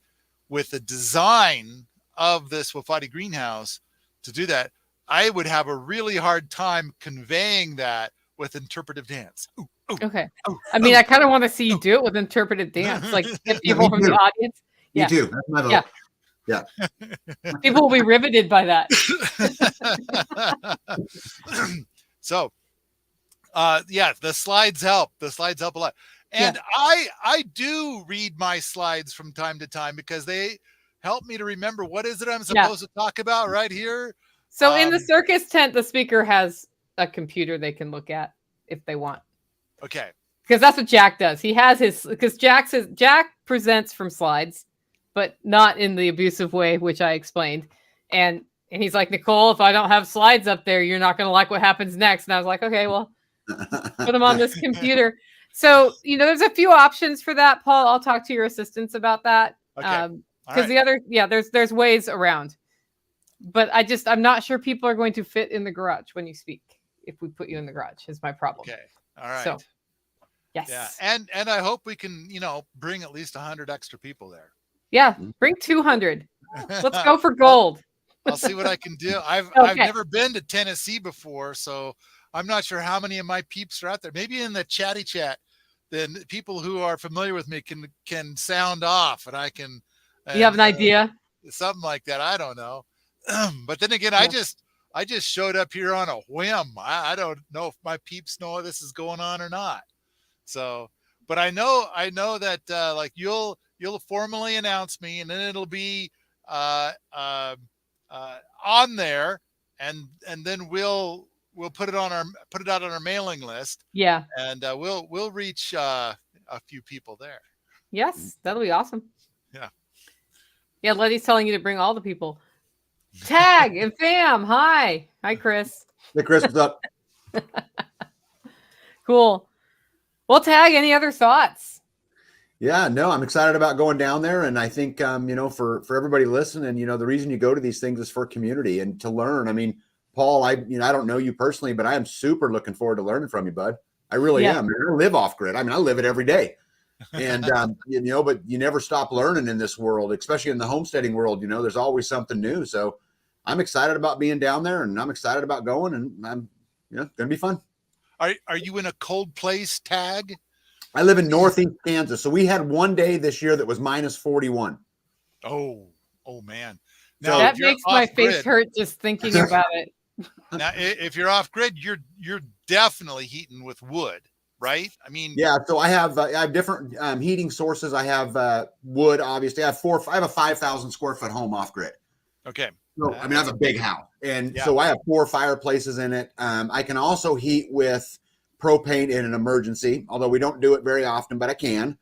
with the design of this Wofati greenhouse to do that, I would have a really hard time conveying that with interpretive dance. Ooh, ooh, okay. Ooh, I mean, I kind of want to see you do it with interpretive dance, like get people from the audience. Me too. That's my vote. Yeah. People will be riveted by that. So, the slides help. The slides help a lot. And I do read my slides from time to time because they help me to remember what is it I'm supposed to talk about right here. So in the circus tent, the speaker has a computer they can look at if they want. Okay. Because that's what Jack does. He has because Jack presents from slides, but not in the abusive way, which I explained. And he's like, Nicole, if I don't have slides up there, you're not going to like what happens next. And I was like, okay, well, put them on this computer. So, there's a few options for that, Paul. I'll talk to your assistants about that. Okay. Because the other, there's ways around. But I'm not sure people are going to fit in the garage when you speak. If we put you in the garage is my problem. Okay. All right. So, Yes. Yeah. And I hope we can, bring at least 100 extra people there. Yeah. Bring 200. Let's go for gold. I'll see what I can do. I've Okay. never been to Tennessee before, so I'm not sure how many of my peeps are out there. Maybe in the chatty chat, then people who are familiar with me can sound off, and I can. You have an idea? Something like that. I don't know. But then again, Yeah. I just showed up here on a whim. I don't know if my peeps know this is going on or not. So, but I know that like you'll formally announce me, and then it'll be on there, and then we'll put it out on our mailing list. Yeah. And we'll reach a few people there. Yes, that'll be awesome. Yeah. Yeah, Letty's telling you to bring all the people. Tag and fam. Hi, Chris. Hey, Chris, what's up? Cool. Well, Tag, any other thoughts? Yeah, no, I'm excited about going down there. And I think, for everybody listening, the reason you go to these things is for community and to learn. I mean, Paul, I don't know you personally, but I am super looking forward to learning from you, bud. I really am. I live off grid. I mean, I live it every day. And, but you never stop learning in this world, especially in the homesteading world. There's always something new. So I'm excited about being down there, and I'm excited about going, and I'm, going to be fun. Are you in a cold place, Tag? I live in Northeast Kansas. So we had one day this year that was minus 41. Oh man. Now, that makes my face hurt just thinking about it. Now, if you're off grid, you're definitely heating with wood, right? I mean, yeah. So I have different heating sources. I have wood, obviously. I have a 5,000 square foot home off grid. Okay. So I have a big house, and so I have 4 fireplaces in it. I can also heat with propane in an emergency, although we don't do it very often, but I can.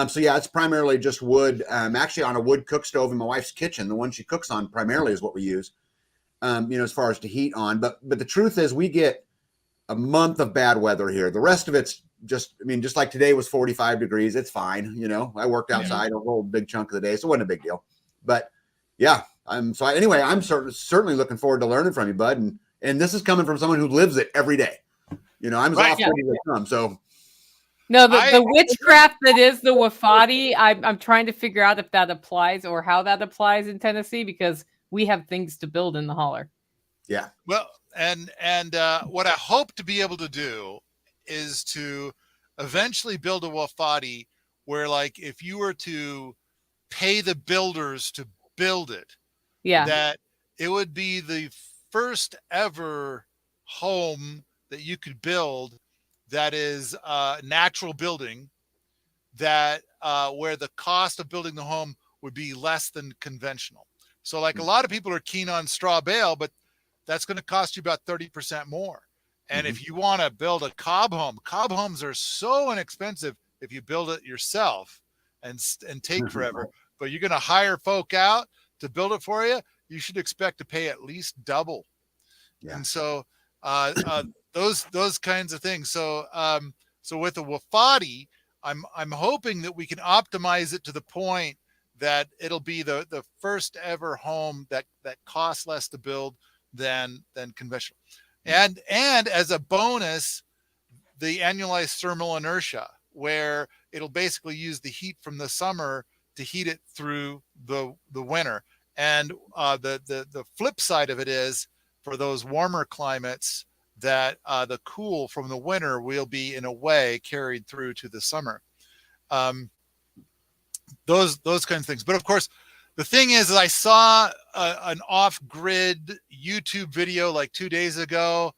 So yeah, it's primarily just wood. Actually, on a wood cook stove in my wife's kitchen, the one she cooks on primarily is what we use. As far as to heat on, but the truth is, we get a month of bad weather here. The rest of it's just like today was 45 degrees. It's fine. I worked outside a whole big chunk of the day, so it wasn't a big deal. But yeah, I'm certainly looking forward to learning from you, bud. And this is coming from someone who lives it every day. I'm as off grid as I come. So no, the witchcraft that is the Wofati, I'm trying to figure out if that applies or how that applies in Tennessee, because we have things to build in the holler. Yeah. Well, and what I hope to be able to do is to eventually build a Wofati where, like, if you were to pay the builders to build it, that it would be the first ever home that you could build that is natural building, that where the cost of building the home would be less than conventional. So like a lot of people are keen on straw bale, but that's going to cost you about 30% more. And if you want to build a cob homes are so inexpensive if you build it yourself and take forever. But you're going to hire folk out to build it for you, you should expect to pay at least double. Yeah. And so those kinds of things. So so with the Wofati, I'm hoping that we can optimize it to the point that it'll be the first ever home that costs less to build than conventional. And as a bonus, the annualized thermal inertia, where it'll basically use the heat from the summer to heat it through the winter. And the flip side of it is, for those warmer climates, that the cool from the winter will be in a way carried through to the summer. Those kinds of things. But of course, the thing is, I saw an off-grid YouTube video like 2 days ago,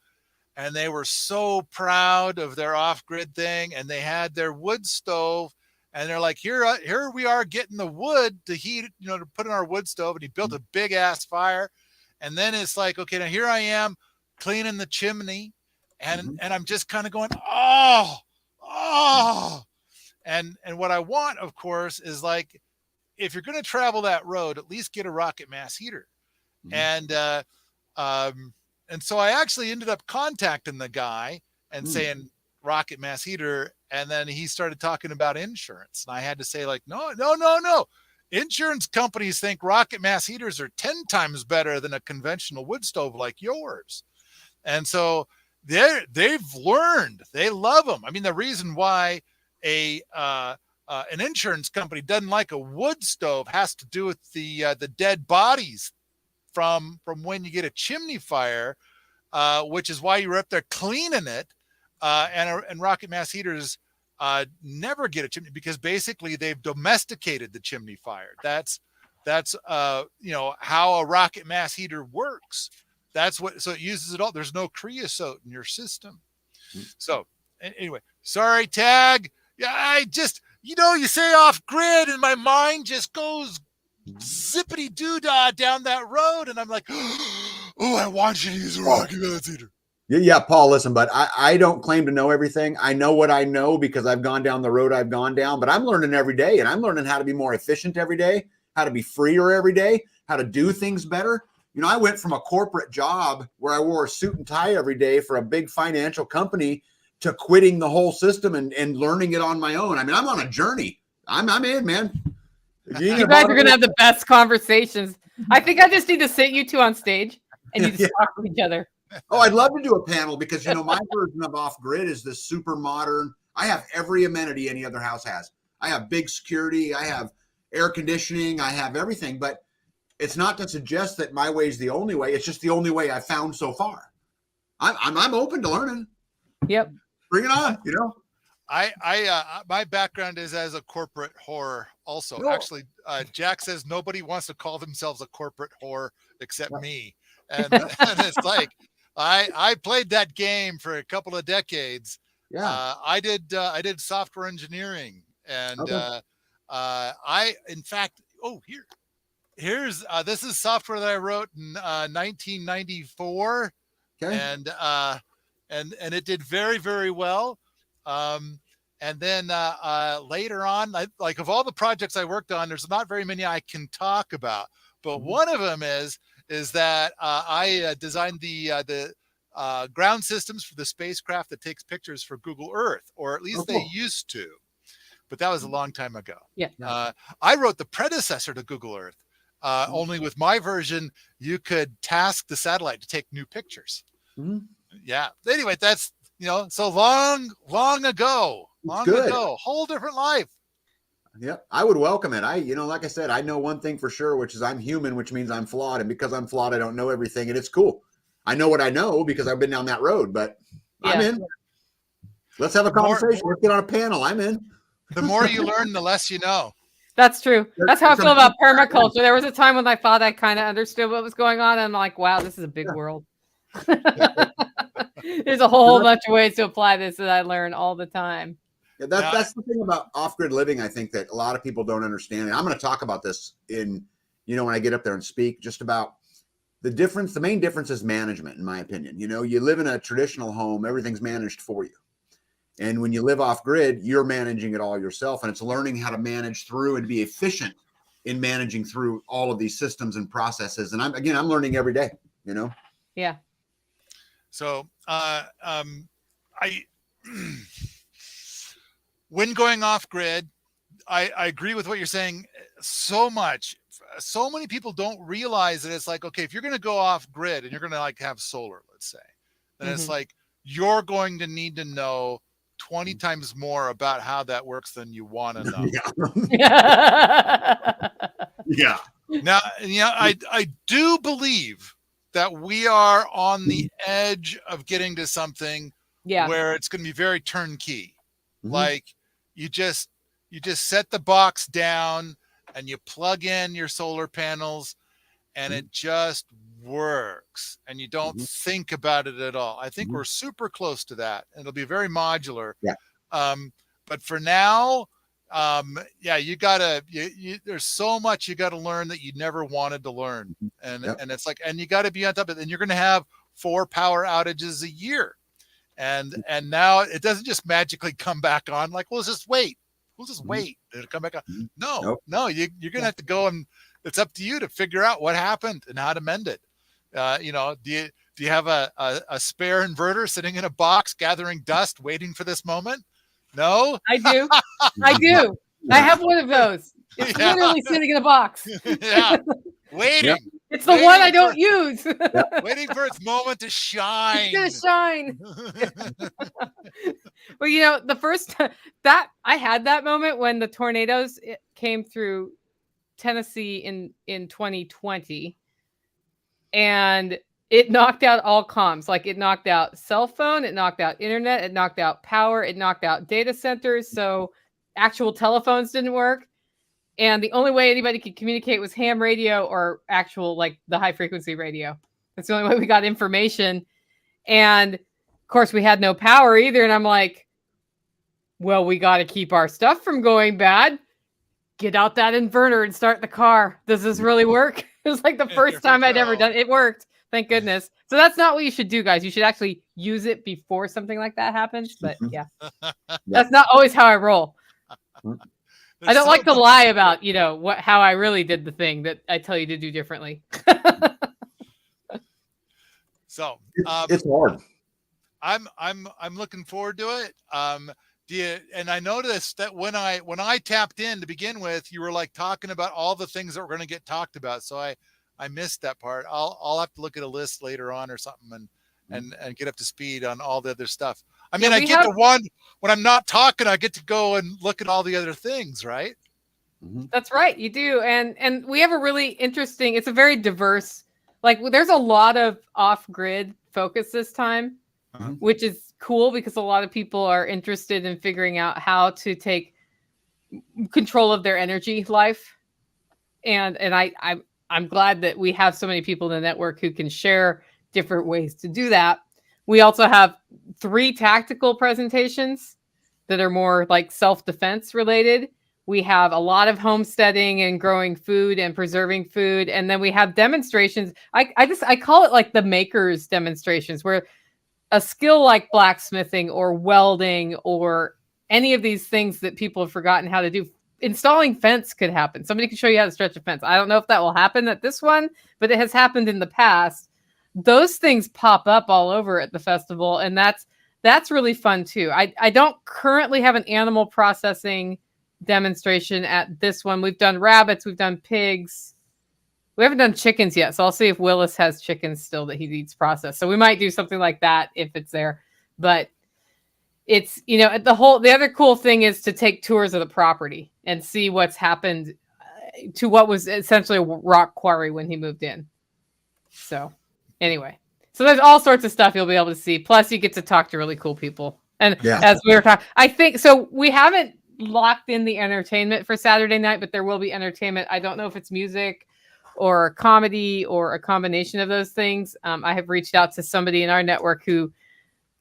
and they were so proud of their off-grid thing, and they had their wood stove, and they're like, here we are getting the wood to heat, to put in our wood stove, and he built a big ass fire. And then it's like, okay, now here I am cleaning the chimney, and I'm just kind of going, oh. And what I want, of course, is, like, if you're going to travel that road, at least get a rocket mass heater. And so I actually ended up contacting the guy and saying rocket mass heater. And then he started talking about insurance. And I had to say, like, no. Insurance companies think rocket mass heaters are 10 times better than a conventional wood stove like yours. And so they've learned. They love them. I mean, the reason why an insurance company doesn't like a wood stove has to do with the dead bodies from when you get a chimney fire, which is why you're up there cleaning it. And rocket mass heaters never get a chimney because basically they've domesticated the chimney fire. That's how a rocket mass heater works. So it uses it all. There's no creosote in your system. So anyway, sorry, Tag. Yeah, I just, you say off grid and my mind just goes zippity doodah down that road. And I'm like, oh, I want you to use a rocket mass heater. Yeah, Paul, listen, but I don't claim to know everything. I know what I know because I've gone down the road I've gone down, but I'm learning every day, and I'm learning how to be more efficient every day, how to be freer every day, how to do things better. I went from a corporate job where I wore a suit and tie every day for a big financial company to quitting the whole system and learning it on my own. I mean, I'm on a journey. I'm in, man. You guys are going to have the best conversations. I think I just need to sit you two on stage and you just talk to each other. Oh, I'd love to do a panel because, my version of off grid is this super modern. I have every amenity any other house has. I have big security. I have air conditioning. I have everything, but it's not to suggest that my way is the only way. It's just the only way I've found so far. I'm open to learning. Yep. Bring it on, my background is as a corporate whore also. Oh. Actually, Jack says nobody wants to call themselves a corporate whore except me. And it's like, I played that game for a couple of decades. Yeah. I did software engineering, and in fact, here's this is software that I wrote in 1994. Okay. And it did very, very well. And then later on, like of all the projects I worked on, there's not very many I can talk about, but one of them is that I designed the ground systems for the spacecraft that takes pictures for Google Earth, or at least they used to, but that was a long time ago. Yeah. I wrote the predecessor to Google Earth. Only with my version, you could task the satellite to take new pictures. Mm-hmm. Yeah. Anyway, that's, so long ago, whole different life. Yep. I would welcome it. Like I said, I know one thing for sure, which is I'm human, which means I'm flawed. And because I'm flawed, I don't know everything. And it's cool. I know what I know because I've been down that road, but I'm in. Let's have a conversation. Let's get on a panel. I'm in. The more you learn, the less you know. That's true. That's how I feel about permaculture. There was a time when I thought I kind of understood what was going on. And I'm like, wow, this is a big world. There's a whole bunch of ways to apply this that I learn all the time. Yeah, that's the thing about off-grid living, I think, that a lot of people don't understand. And I'm going to talk about this in, when I get up there and speak, just about the difference. The main difference is management, in my opinion. You live in a traditional home, everything's managed for you. And when you live off-grid, you're managing it all yourself. And it's learning how to manage through and be efficient in managing through all of these systems and processes. And I'm learning every day, Yeah. So when going off grid, I agree with what you're saying so much. So many people don't realize that it's like, okay, if you're going to go off grid and you're going to have solar, let's say, then it's like, you're going to need to know 20 times more about how that works than you want to know. Yeah. Now, I do believe that we are on the edge of getting to something where it's going to be very turnkey. Mm-hmm. Like you just set the box down and you plug in your solar panels and it just works and you don't think about it at all. I think we're super close to that. It'll be very modular. Yeah. But for now, there's so much you got to learn that you never wanted to learn. And it's like, and you got to be on top of it. And you're going to have 4 power outages a year. And now it doesn't just magically come back on. Like, we'll just wait. Did it come back on? No, you're going to have to go, and it's up to you to figure out what happened and how to mend it. Do you have a spare inverter sitting in a box gathering dust waiting for this moment? No, I do. I have one of those. It's Yeah. literally sitting in a box. Yeah. Waiting. It's the Waiting one I for- don't use. Waiting for its moment to shine. It's gonna shine. Well, you know, the first that I had that moment when the tornadoes came through Tennessee in 2020, and it knocked out all comms. Like, it knocked out cell phone, it knocked out internet, it knocked out power, it knocked out data centers. So actual telephones didn't work. And the only way anybody could communicate was ham radio or actual, like, the high frequency radio. That's the only way we got information. And of course, we had no power either. And I'm like, well, we got to keep our stuff from going bad. Get out that inverter and start the car. Does this really work? It was like the first time I'd ever done it. It worked. Thank goodness. So that's not what you should do, guys. You should actually use it before something like that happens. But yeah, that's not always how I roll. I don't like to lie about, you know, how I really did the thing that I tell you to do differently. So It's hard. I'm looking forward to it. And I noticed that when I tapped in to begin with, you were like talking about all the things that were going to get talked about. So I missed that part. I'll have to look at a list later on or something and get up to speed on all the other stuff. I mean, I get the one when I'm not talking, I get to go and look at all the other things, right? That's right, you do. And we have a really interesting, it's a very diverse, like, there's a lot of off-grid focus this time, which is cool because a lot of people are interested in figuring out how to take control of their energy life. And I'm glad that we have so many people in the network who can share different ways to do that. We also have 3 tactical presentations that are more like self-defense related. We have a lot of homesteading and growing food and preserving food. And then we have demonstrations. I call it like the makers demonstrations, where a skill like blacksmithing or welding or any of these things that people have forgotten how to do. Installing fence could happen. Somebody can show you how to stretch a fence. I don't know if that will happen at this one, but it has happened in the past. Those things pop up all over at the festival, and that's really fun too. I don't currently have an animal processing demonstration at this one. We've done rabbits, we've done pigs. We haven't done chickens yet, so I'll see if Willis has chickens still that he needs processed. So we might do something like that if it's there. But it's, you know, the other cool thing is to take tours of the property and see what's happened to what was essentially a rock quarry when he moved in. So anyway, so there's all sorts of stuff you'll be able to see. Plus you get to talk to really cool people. And as we were talking, I think, so we haven't locked in the entertainment for Saturday night, but there will be entertainment. I don't know if it's music or comedy or a combination of those things. I have reached out to somebody in our network who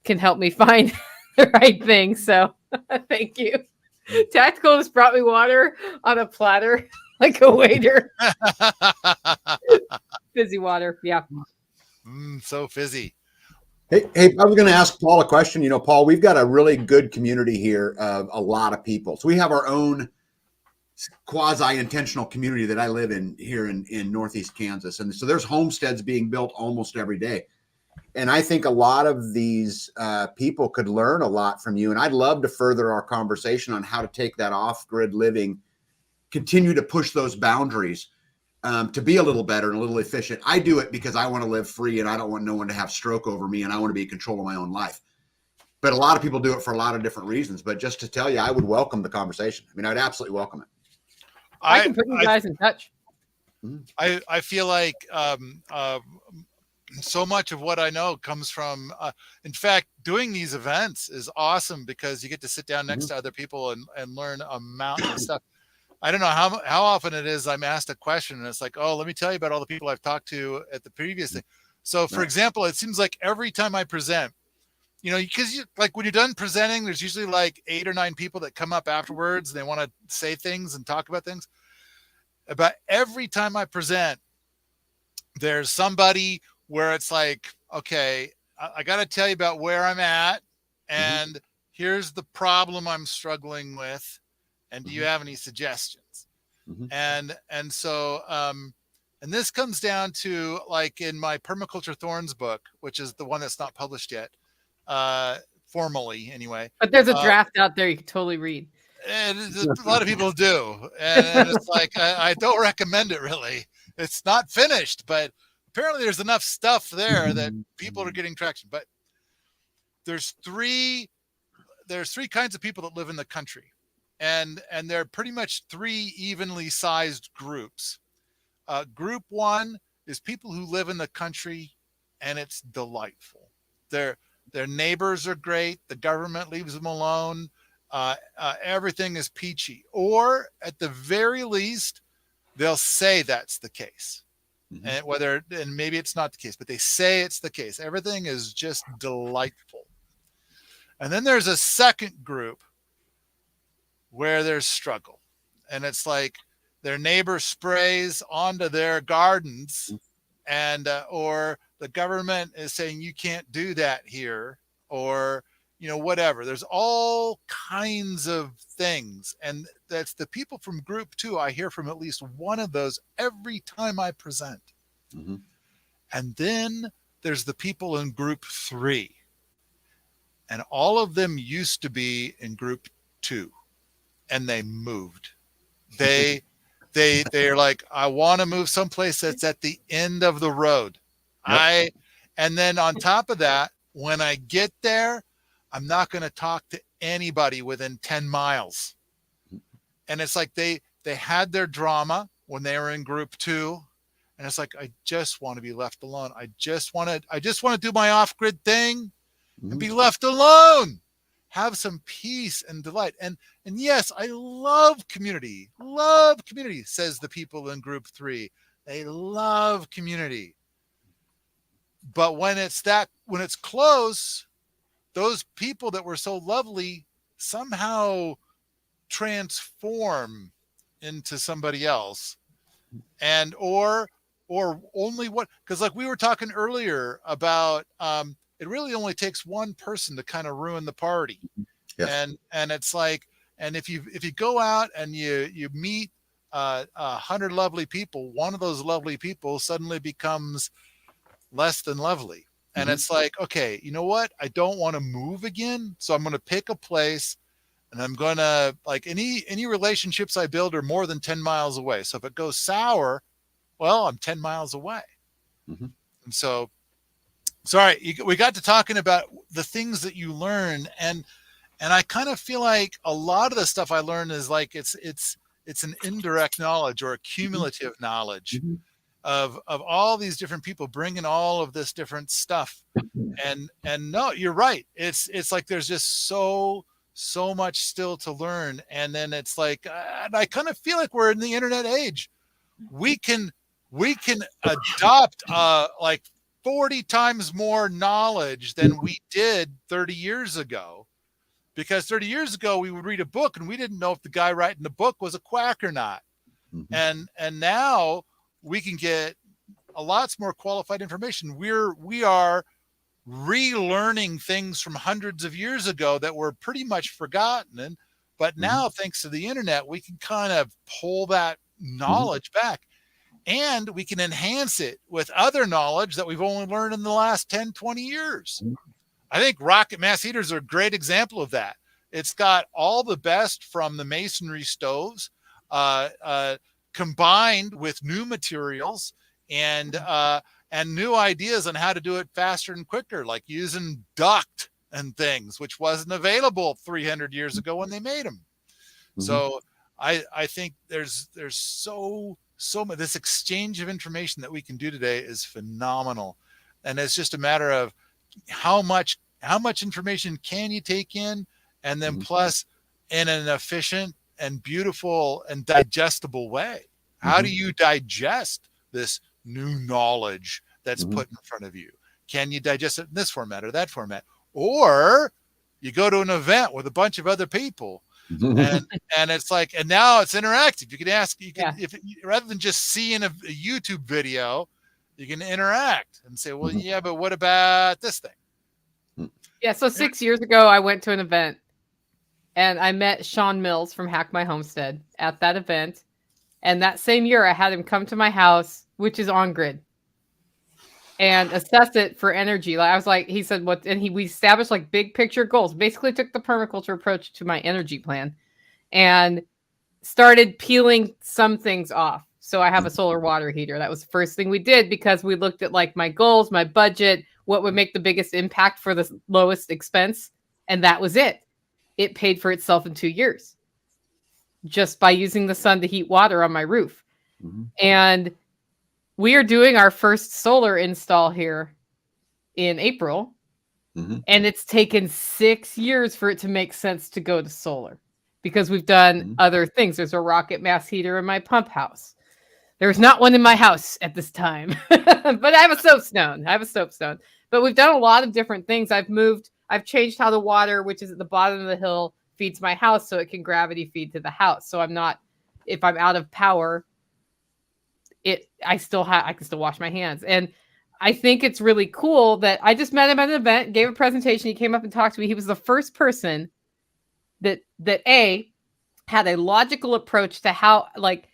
can help me find the right thing. So thank you. Tactical just brought me water on a platter like a waiter. Fizzy water. Yeah. So fizzy. Hey, I was going to ask Paul a question. You know, Paul, we've got a really good community here of a lot of people. So we have our own quasi-intentional community that I live in here in Northeast Kansas. And so there's homesteads being built almost every day. And I think a lot of these people could learn a lot from you. And I'd love to further our conversation on how to take that off-grid living, continue to push those boundaries to be a little better and a little efficient. I do it because I want to live free and I don't want no one to have stroke over me, and I want to be in control of my own life. But a lot of people do it for a lot of different reasons. But just to tell you, I would welcome the conversation. I mean, I'd absolutely welcome it. I can put you guys in touch. I feel like so much of what I know comes from, in fact, doing these events is awesome because you get to sit down next to other people and learn a mountain of stuff. I don't know how often it is I'm asked a question and it's like, oh, let me tell you about all the people I've talked to at the previous thing. So for example, it seems like every time I present, you know, because like when you're done presenting, there's usually like 8 or 9 people that come up afterwards and they want to say things and talk about things. But every time I present, there's somebody where it's like, okay, I got to tell you about where I'm at, and here's the problem I'm struggling with, and do you have any suggestions? And so and this comes down to, like, in my Permaculture Thorns book, which is the one that's not published yet, formally anyway. But there's a draft out there you can totally read. And a lot of people do. And it's like, I don't recommend it really. It's not finished, but apparently there's enough stuff there that people are getting traction. But there's three kinds of people that live in the country. And they're pretty much three evenly sized groups. Group one is people who live in the country, and it's delightful. Their neighbors are great. The government leaves them alone. Everything is peachy. Or at the very least, they'll say that's the case. Mm-hmm. And maybe it's not the case, but they say it's the case. Everything is just delightful. And then there's a second group where there's struggle. And it's like their neighbor sprays onto their gardens, and or the government is saying you can't do that here, or whatever. There's all kinds of things. And that's the people from group two. I hear from at least one of those every time I present. Mm-hmm. And then there's the people in group three. And all of them used to be in group two, and they moved. They're like, I want to move someplace that's at the end of the road. Yep. And then on top of that, when I get there, I'm not going to talk to anybody within 10 miles. And it's like they had their drama when they were in group two. And it's like, I just want to be left alone. I just want to do my off-grid thing and be left alone. Have some peace and delight. And yes, I love community, says the people in group three. They love community. But when it's close, those people that were so lovely somehow transform into somebody else. And or only what, because like we were talking earlier about it really only takes one person to kind of ruin the party. Yes. And it's like, and if you go out and you meet 100 lovely people, one of those lovely people suddenly becomes less than lovely. And it's like, okay, you know what? I don't want to move again. So I'm going to pick a place, and I'm going to, like, any relationships I build are more than 10 miles away. So if it goes sour, well, I'm 10 miles away. And so, sorry, we got to talking about the things that you learn. And I kind of feel like a lot of the stuff I learned is like, it's an indirect knowledge or a cumulative knowledge of all these different people bringing all of this different stuff. And no, you're right. It's like, there's just so much still to learn. And then it's like, I kind of feel like we're in the internet age. We can adopt like 40 times more knowledge than we did 30 years ago. Because 30 years ago, we would read a book and we didn't know if the guy writing the book was a quack or not. And now we can get a lots more qualified information. We are relearning things from hundreds of years ago that were pretty much forgotten. But now, thanks to the internet, we can kind of pull that knowledge back, and we can enhance it with other knowledge that we've only learned in the last 10, 20 years. I think rocket mass heaters are a great example of that. It's got all the best from the masonry stoves, combined with new materials and new ideas on how to do it faster and quicker, like using duct and things, which wasn't available 300 years ago when they made them. So I think there's so much. This exchange of information that we can do today is phenomenal, and it's just a matter of how much information can you take in, and then plus in an efficient and beautiful and digestible way. How do you digest this new knowledge that's put in front of you? Can you digest it in this format or that format? Or you go to an event with a bunch of other people, and it's like, and now it's interactive. You can ask, if rather than just seeing a YouTube video, you can interact and say, well, yeah, but what about this thing? Yeah. So 6 years ago, I went to an event, and I met Sean Mills from Hack My Homestead at that event. And that same year, I had him come to my house, which is on grid, and assess it for energy. Like I was like, he said, what? And we established like big picture goals. Basically, took the permaculture approach to my energy plan, and started peeling some things off. So I have a solar water heater. That was the first thing we did because we looked at like my goals, my budget, what would make the biggest impact for the lowest expense. And that was it. It paid for itself in 2 years just by using the sun to heat water on my roof. Mm-hmm. And we are doing our first solar install here in April. Mm-hmm. And it's taken 6 years for it to make sense to go to solar because we've done other things. There's a rocket mass heater in my pump house. There's not one in my house at this time, but I have a soapstone. But we've done a lot of different things. I've changed how the water, which is at the bottom of the hill, feeds my house so it can gravity feed to the house. So if I'm out of power, I can still wash my hands. And I think it's really cool that I just met him at an event, gave a presentation. He came up and talked to me. He was the first person that had a logical approach to how, like,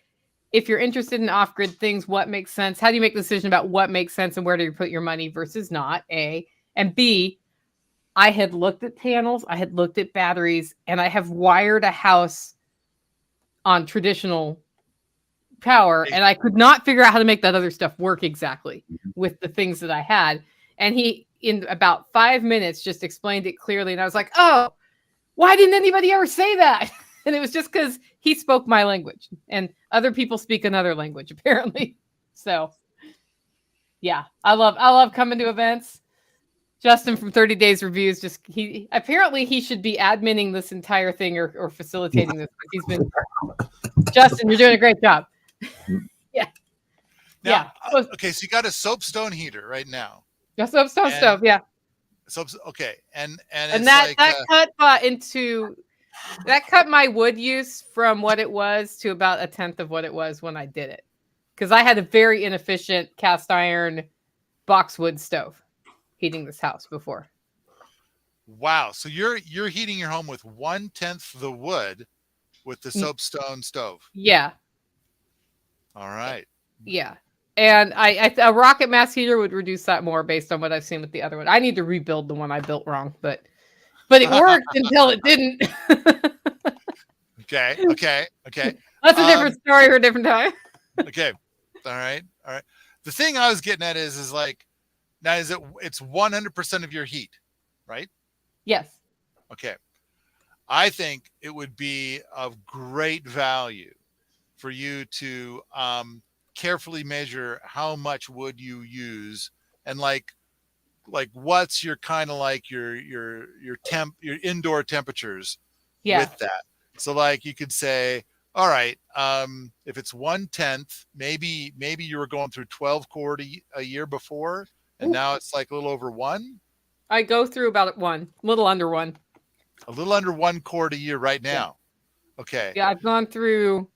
if you're interested in off-grid things, what makes sense? How do you make the decision about what makes sense and where do you put your money versus not? A. And B, I had looked at panels, I had looked at batteries, and I have wired a house on traditional power, and I could not figure out how to make that other stuff work exactly with the things that I had. And he, in about 5 minutes, just explained it clearly. And I was like, oh, why didn't anybody ever say that? And it was just because he spoke my language and other people speak another language, apparently. So yeah, I love coming to events. Justin from 30 Days Reviews, he should be adminning this entire thing or facilitating this. He's been, Justin, you're doing a great job. Yeah. Now, yeah. Okay, so you got a soapstone heater right now. A soapstone stove, yeah. Okay, and that cut my wood use from what it was to about 1/10 of what it was when I did it, because I had a very inefficient cast iron boxwood stove heating this house before. Wow, so you're heating your home with 1/10 the wood with the soapstone stove. Yeah. All right. Yeah. And a rocket mass heater would reduce that more based on what I've seen with the other one. I need to rebuild the one I built wrong, but it worked until it didn't. Okay. That's a different story for a different time. Okay. All right. The thing I was getting at is like, now it's 100% of your heat, right? Yes. Okay. I think it would be of great value for you to carefully measure how much wood you use and like what's your kind of like your indoor temperatures with that. So like you could say, all right, if it's 1/10, maybe you were going through 12 cord a year before, and now it's like a little over 1. I go through about 1, a little under 1. A little under 1 cord a year right now. Yeah. Okay. Yeah, I've gone through.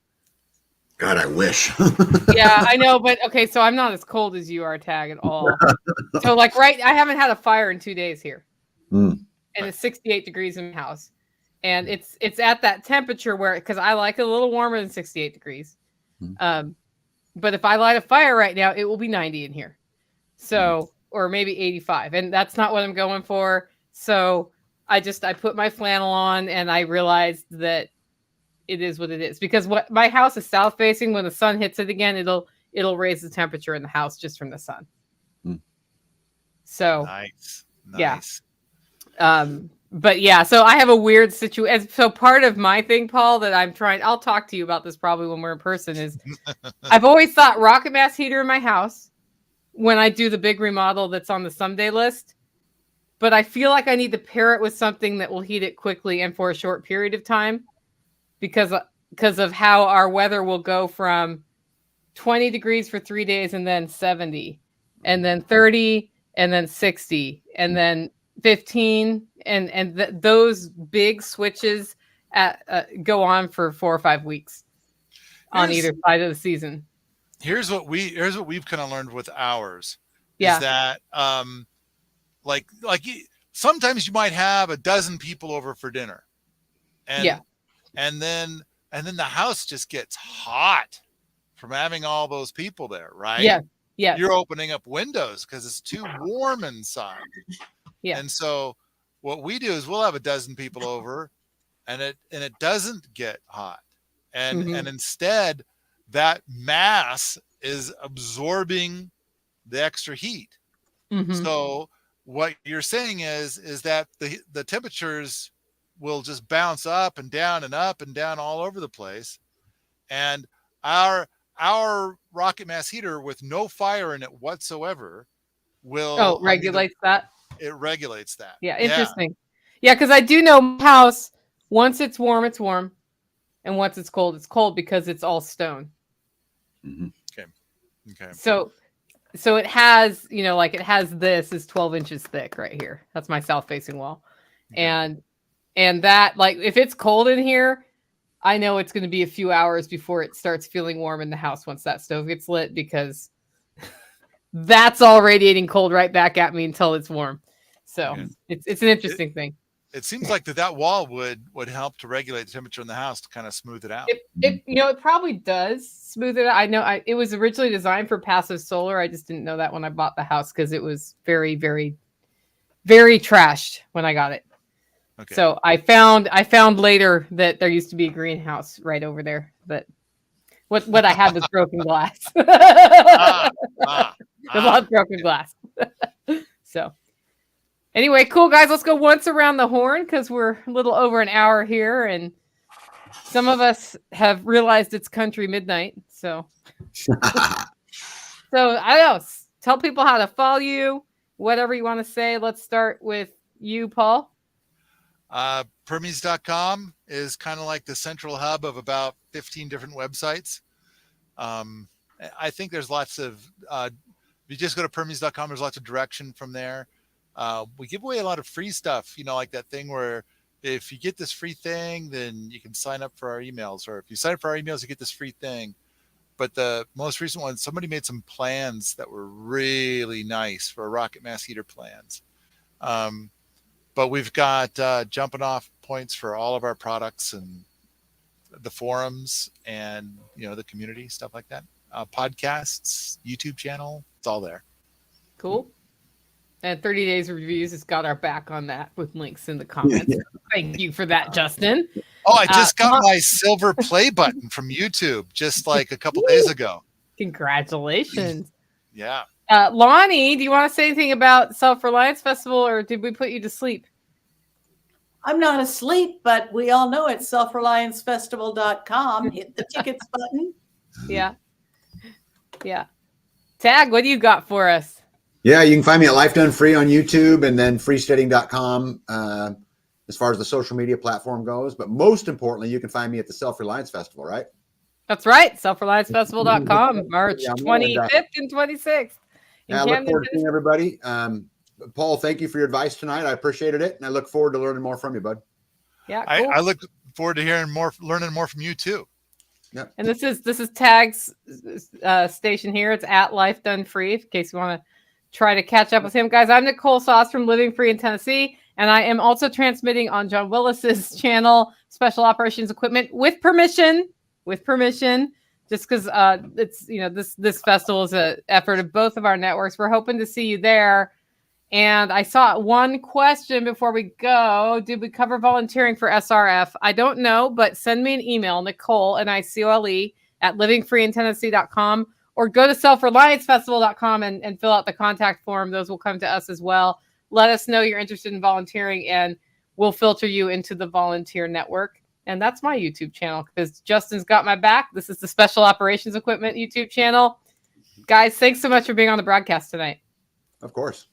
God, I wish. Yeah, I know, but okay, so I'm not as cold as you are, Tag, at all. So like I haven't had a fire in 2 days here. And it's 68 degrees in my house. And it's at that temperature where, because I like it a little warmer than 68 degrees. But if I light a fire right now, it will be 90 in here. So, or maybe 85. And that's not what I'm going for. So I put my flannel on and I realized that it is what it is, because what my house is south facing. When the sun hits it again, it'll raise the temperature in the house just from the sun. So nice. Yeah. But yeah, so I have a weird situation. So part of my thing, Paul, that I'll talk to you about this probably when we're in person, is I've always thought rocket mass heater in my house when I do the big remodel that's on the someday list. But I feel like I need to pair it with something that will heat it quickly and for a short period of time, because of how our weather will go from 20 degrees for 3 days and then 70 and then 30 and then 60 and then 15 and those big switches go on for 4 or 5 weeks on either side of the season. Here's what we've kind of learned with ours. Yeah. Is that like sometimes you might have a dozen people over for dinner, and then the house just gets hot from having all those people there, right? Yeah. You're opening up windows because it's too warm inside. Yeah. And so what we do is we'll have a dozen people over, and it doesn't get hot, and Mhm. and instead that mass is absorbing the extra heat. Mhm. So what you're saying is that the temperatures will just bounce up and down and up and down all over the place, and our rocket mass heater with no fire in it whatsoever Oh, will, I mean, regulates that. it regulates that. Yeah, Yeah. interesting. Yeah, because I do know my house, once it's warm, and once it's cold because it's all stone. Mhm. Okay. So it has, like it has this is 12 inches thick right here. That's my south facing wall. Okay. And that, like, if it's cold in here, I know it's going to be a few hours before it starts feeling warm in the house once that stove gets lit, because that's all radiating cold right back at me until it's warm. So Okay. it's an interesting thing. It seems like that wall would help to regulate the temperature in the house to kind of smooth it out. It probably does smooth it out. I know it was originally designed for passive solar. I just didn't know that when I bought the house, because it was very, very, very trashed when I got it. Okay. So I found later that there used to be a greenhouse right over there, but what I had was broken glass. A lot of broken glass. So anyway, cool guys, let's go once around the horn, because we're a little over an hour here, and some of us have realized it's country midnight. So I don't know. Tell people how to follow you, whatever you want to say. Let's start with you, Paul. Permies.com is kind of like the central hub of about 15 different websites. I think there's lots of, if you just go to Permies.com, there's lots of direction from there. We give away a lot of free stuff, like that thing where if you get this free thing, then you can sign up for our emails, or if you sign up for our emails, you get this free thing. But the most recent one, somebody made some plans that were really nice for rocket mass heater plans. But we've got jumping off points for all of our products and the forums and, the community, stuff like that. Podcasts, YouTube channel, it's all there. Cool. And 30 Days of Reviews has got our back on that with links in the comments. Yeah. Thank you for that, Justin. Oh, I just got my silver play button from YouTube just like a couple days ago. Congratulations. Yeah. Lonnie, do you want to say anything about Self-Reliance Festival, or did we put you to sleep? I'm not asleep, but we all know it's selfreliancefestival.com. Hit the tickets button. Yeah. Tag, what do you got for us? Yeah, you can find me at Life Done Free on YouTube, and then freesteading.com as far as the social media platform goes. But most importantly, you can find me at the Self-Reliance Festival, right? That's right. Selfreliancefestival.com, March Yeah, 25th and 26th. I look forward to seeing everybody. Paul, thank you for your advice tonight. I appreciated it, and I look forward to learning more from you, bud. Yeah, cool. I look forward to learning more from you too. Yep. And this is Tag's station here. It's at Life Done Free, in case you want to try to catch up with him. Guys, I'm Nicole Sauce from Living Free in Tennessee, and I am also transmitting on John Willis's channel, Special Operations Equipment, with permission, just because it's, this festival is an effort of both of our networks. We're hoping to see you there. And I saw one question before we go. Did we cover volunteering for SRF? I don't know, but send me an email, Nicole, Nicole, at livingfreeintennessee.com, or go to selfreliancefestival.com and fill out the contact form. Those will come to us as well. Let us know you're interested in volunteering, and we'll filter you into the volunteer network. And that's my YouTube channel, because Justin's got my back. This is the Special Operations Equipment YouTube channel. Guys, thanks so much for being on the broadcast tonight. Of course.